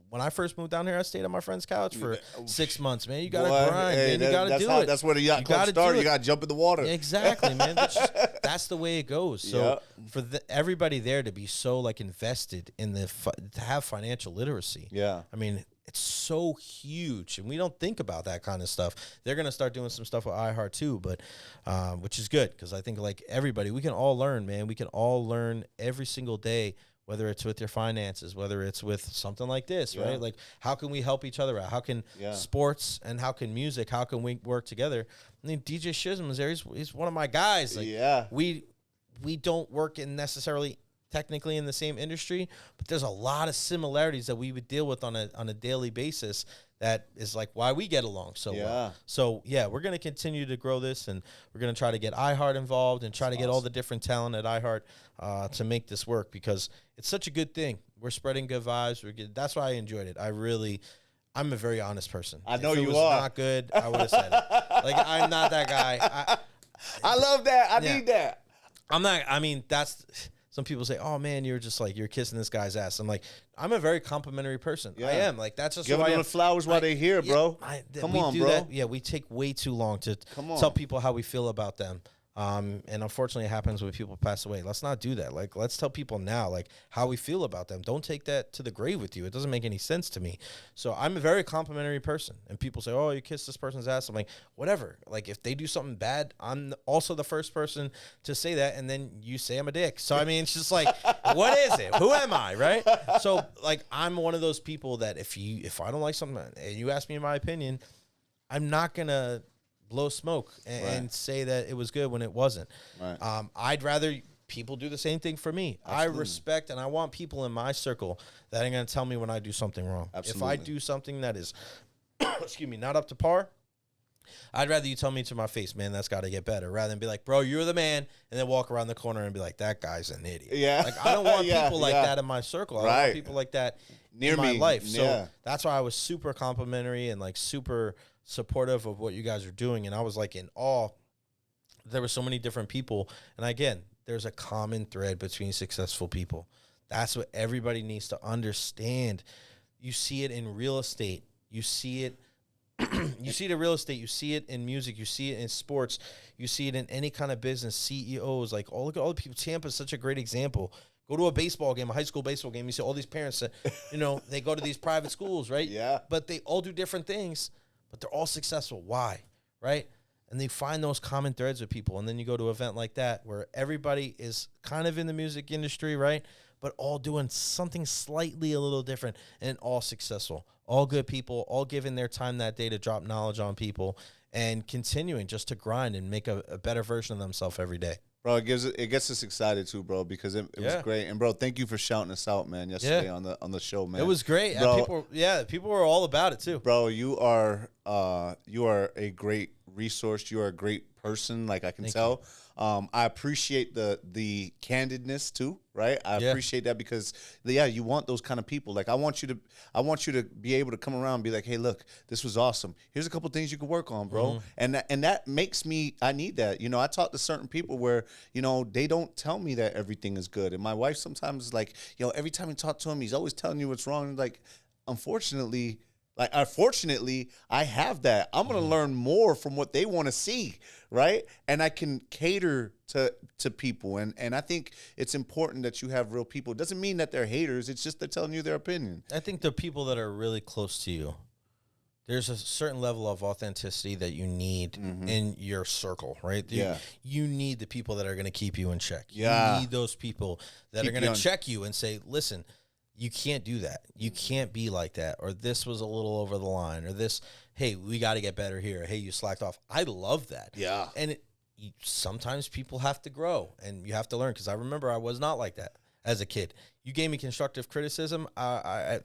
When I first moved down here, I stayed on my friend's couch for 6 months, man. You got to grind, man. You got to do it. That's where the yacht club started. You got to jump in the water. Exactly, man. That's the way it goes. So for everybody there to be so invested in to have financial literacy. Yeah. I mean, it's so huge, and we don't think about that kind of stuff. They're going to start doing some stuff with iHeart too, but which is good, because I think like everybody, we can all learn, man. We can all learn every single day, whether it's with your finances, whether it's with something like this, right? Like, how can we help each other out? How can sports and how can music, how can we work together? I mean, DJ Shizm is there. He's one of my guys. Like, we don't work in necessarily technically in the same industry, but there's a lot of similarities that we would deal with on a daily basis. That is like why we get along so well. So yeah, we're going to continue to grow this, and we're going to try to get iHeart involved and try to get all the different talent at iHeart to make this work, because it's such a good thing. We're spreading good vibes. That's why I enjoyed it. I'm a very honest person. I know if it you was are. Not good, I would have said it. Like, I'm not that guy. I love that. I need that. I'm not. I mean, that's. Some people say, "Oh man, you're kissing this guy's ass." I'm like, I'm a very complimentary person. I am. Like, that's just giving them the flowers while they're here, bro. Come on, bro. That. Yeah, we take way too long to tell people how we feel about them. And unfortunately, it happens when people pass away. Let's not do that. Like, let's tell people now, like, how we feel about them. Don't take that to the grave with you. It doesn't make any sense to me. So I'm a very complimentary person. And people say, "Oh, you kissed this person's ass." I'm like, whatever. Like, if they do something bad, I'm also the first person to say that. And then you say I'm a dick. So, I mean, it's just like, what is it? Who am I, right? So, like, I'm one of those people that if I don't like something and you ask me my opinion, I'm not going to blow smoke and say that it was good when it wasn't. Right. I'd rather people do the same thing for me. Absolutely. I respect and I want people in my circle that are going to tell me when I do something wrong. Absolutely. If I do something that is, excuse me, not up to par, I'd rather you tell me to my face, man, that's got to get better, rather than be like, bro, you're the man, and then walk around the corner and be like, that guy's an idiot. Yeah. Like, I don't want people like that in my circle. I don't want people like that near my life. So that's why I was super complimentary and like super supportive of what you guys are doing, and I was like in awe. There were so many different people, and again, there's a common thread between successful people. That's what everybody needs to understand. You see it in real estate. You see it. You see it in real estate. You see it in music. You see it in sports. You see it in any kind of business. CEOs, like look at all the people. Tampa is such a great example. Go to a baseball game, a high school baseball game. You see all these parents that, they go to these private schools, right? Yeah. But they all do different things. But they're all successful. Why? Right? And they find those common threads with people. And then you go to an event like that where everybody is kind of in the music industry, right? But all doing something slightly a little different and all successful. All good people, all giving their time that day to drop knowledge on people and continuing just to grind and make a better version of themselves every day. Bro, it gets us excited too, bro, because it was great. And bro, thank you for shouting us out, man, yesterday on the show, man. It was great. Bro, people were all about it too. Bro, you are a great resource. You are a great person, like I can tell. I appreciate the candidness too, right? I appreciate that because you want those kind of people. Like I want you to be able to come around and be like, hey, look, this was awesome. Here's a couple things you can work on, bro. Mm-hmm. And that makes me, I need that. I talk to certain people where, they don't tell me that everything is good. And my wife sometimes is like, every time you talk to him, he's always telling you what's wrong. And like, unfortunately, I have that. I'm going to learn more from what they want to see, right? And I can cater to people. And I think it's important that you have real people. It doesn't mean that they're haters. It's just they're telling you their opinion. I think the people that are really close to you, there's a certain level of authenticity that you need in your circle, right? You need the people that are going to keep you in check. Yeah. You need those people that are going to check you and say, listen, you can't do that. You can't be like that. Or this was a little over the line. Or this, hey, we got to get better here. Hey, you slacked off. I love that. Yeah. And sometimes people have to grow and you have to learn. Because I remember I was not like that as a kid. You gave me constructive criticism. I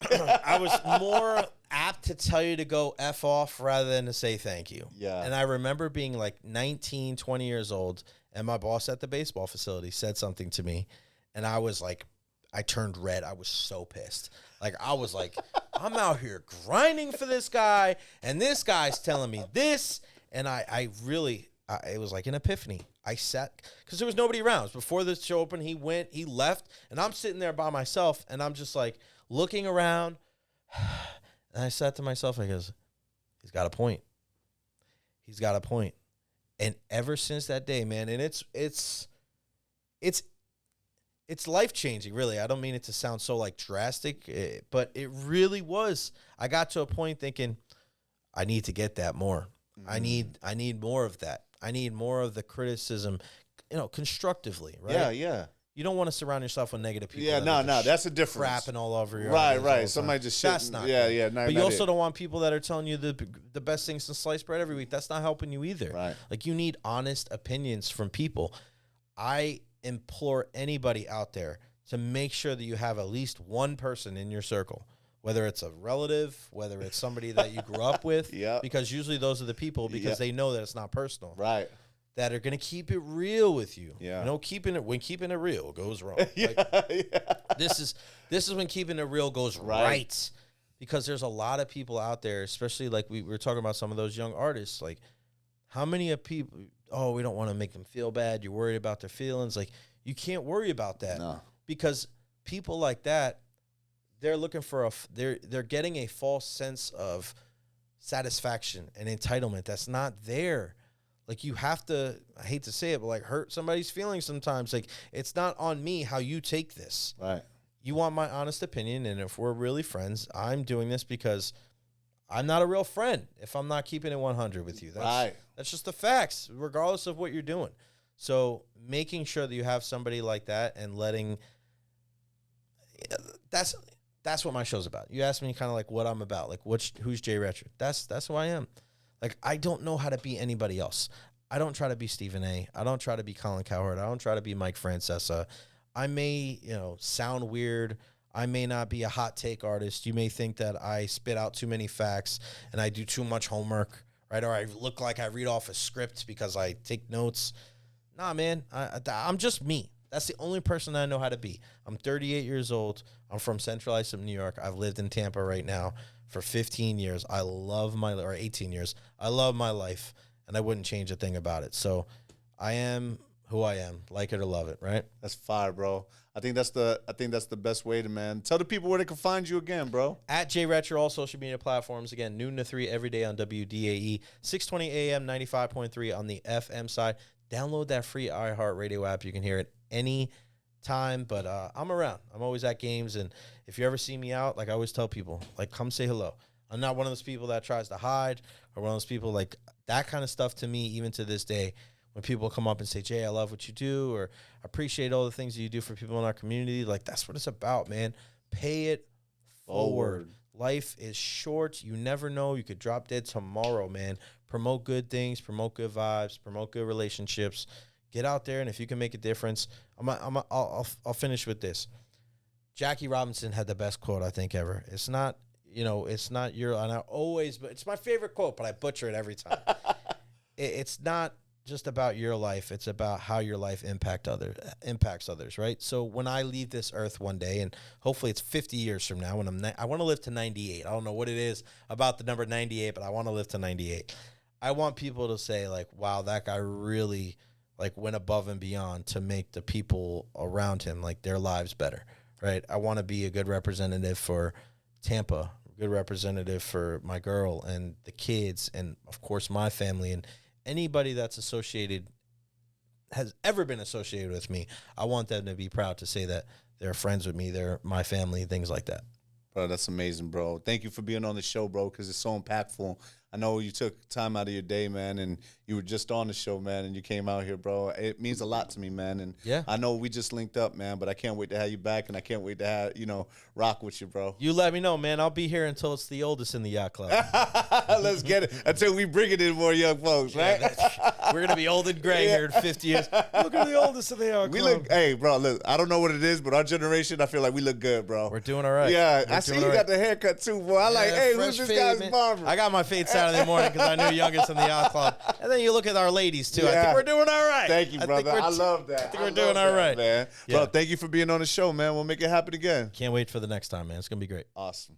was more apt to tell you to go F off rather than to say thank you. Yeah. And I remember being like 19, 20 years old. And my boss at the baseball facility said something to me. And I was like, I turned red. I was so pissed. Like, I was like, I'm out here grinding for this guy, and this guy's telling me this. And I really, it was like an epiphany. I sat, because there was nobody around. It was before the show opened. He left, and I'm sitting there by myself, and I'm just like looking around. And I sat to myself, I goes, he's got a point. He's got a point. And ever since that day, man, and it's it's life-changing, really. I don't mean it to sound so, like, drastic, but it really was. I got to a point thinking, I need to get that more. I need more of that. I need more of the criticism, constructively, right? Yeah. You don't want to surround yourself with negative people. Yeah, no, that's a difference. Crapping all over your right. Somebody just shit. That's not yeah, good. yeah. But you also don't want people that are telling you the best things in sliced bread every week. That's not helping you either. Right. Like, you need honest opinions from people. I implore anybody out there to make sure that you have at least one person in your circle, whether it's a relative, whether it's somebody that you grew up with, because usually those are the people, because they know that it's not personal, right? That are going to keep it real with you. Yeah, keeping it real goes wrong. yeah. This is when keeping it real goes right. Because there's a lot of people out there, especially like we were talking about some of those young artists. Like, how many of people? Oh, we don't want to make them feel bad. You're worried about their feelings. Like, you can't worry about that. No. Because people like that, they're looking for they're getting a false sense of satisfaction and entitlement that's not there. Like, you have to, I hate to say it, but like, hurt somebody's feelings sometimes. Like, it's not on me how you take this. Right. You want my honest opinion, and if we're really friends, I'm doing this because I'm not a real friend if I'm not keeping it 100 with you. That's just the facts, regardless of what you're doing. So making sure that you have somebody like that and letting that's what my show's about. You asked me kind of like what I'm about, like who's Jay Recher. That's who I am. Like, I don't know how to be anybody else. I don't try to be Stephen A. I don't try to be Colin Cowherd. I don't try to be Mike Francesa. I may, sound weird. I may not be a hot take artist. You may think that I spit out too many facts and I do too much homework, right? Or I look like I read off a script because I take notes. Nah, man, I'm just me. That's the only person I know how to be. I'm 38 years old. I'm from Central Islip, New York. I've lived in Tampa right now for 15 years. I love or 18 years. I love my life, and I wouldn't change a thing about it. So I am who I am, like it or love it, right? That's fire, bro. I think that's the best way to, man. Tell the people where they can find you again, bro. At Jay Recher, all social media platforms. Again, noon to 3 every day on WDAE, 620 AM, 95.3 on the FM side. Download that free iHeartRadio app. You can hear it any time. But I'm around. I'm always at games. And if you ever see me out, like I always tell people, like, come say hello. I'm not one of those people that tries to hide or one of those people like that kind of stuff to me, even to this day. When people come up and say, Jay, I love what you do, or appreciate all the things that you do for people in our community, like, that's what it's about, man. Pay it forward. Life is short. You never know. You could drop dead tomorrow, man. Promote good things, promote good vibes, promote good relationships. Get out there, and if you can make a difference, I'll finish with this. Jackie Robinson had the best quote, I think, ever. It's not, it's not your, and but it's my favorite quote, but I butcher it every time. It's not just about your life. It's about how your life impacts others, right? So when I leave this earth one day, and hopefully it's 50 years from now, when I want to live to 98. I don't know what it is about the number 98, but I want to live to 98. I want people to say, like, wow, that guy really, like, went above and beyond to make the people around him, like, their lives better, right? I want to be a good representative for Tampa, a good representative for my girl and the kids, and of course my family, and anybody that's has ever been associated with me. I want them to be proud to say that they're friends with me, they're my family, things like that. Bro, that's amazing, bro. Thank you for being on the show, bro, because it's so impactful. I know you took time out of your day, man, and you were just on the show, man, and you came out here, bro. It means a lot to me, man. And yeah, I know we just linked up, man, but I can't wait to have you back, and I can't wait to have, rock with you, bro. You let me know, man. I'll be here until it's the oldest in the yacht club. Let's get it. Until we bring it in more young folks, right? We're going to be old and gray here in 50 years. Look at the oldest in the yacht club. Hey, bro, look, I don't know what it is, but our generation, I feel like we look good, bro. We're doing all right. Yeah, I see you got the haircut, too, boy. I like, hey, who's this guy's barber? I got my fade Saturday morning because I knew youngest in the yacht club. And then you look at our ladies, too. Yeah. I think we're doing all right. Thank you, brother. I love that. I think we're doing all right, man. Yeah. Bro, thank you for being on the show, man. We'll make it happen again. Can't wait for the next time, man. It's going to be great. Awesome.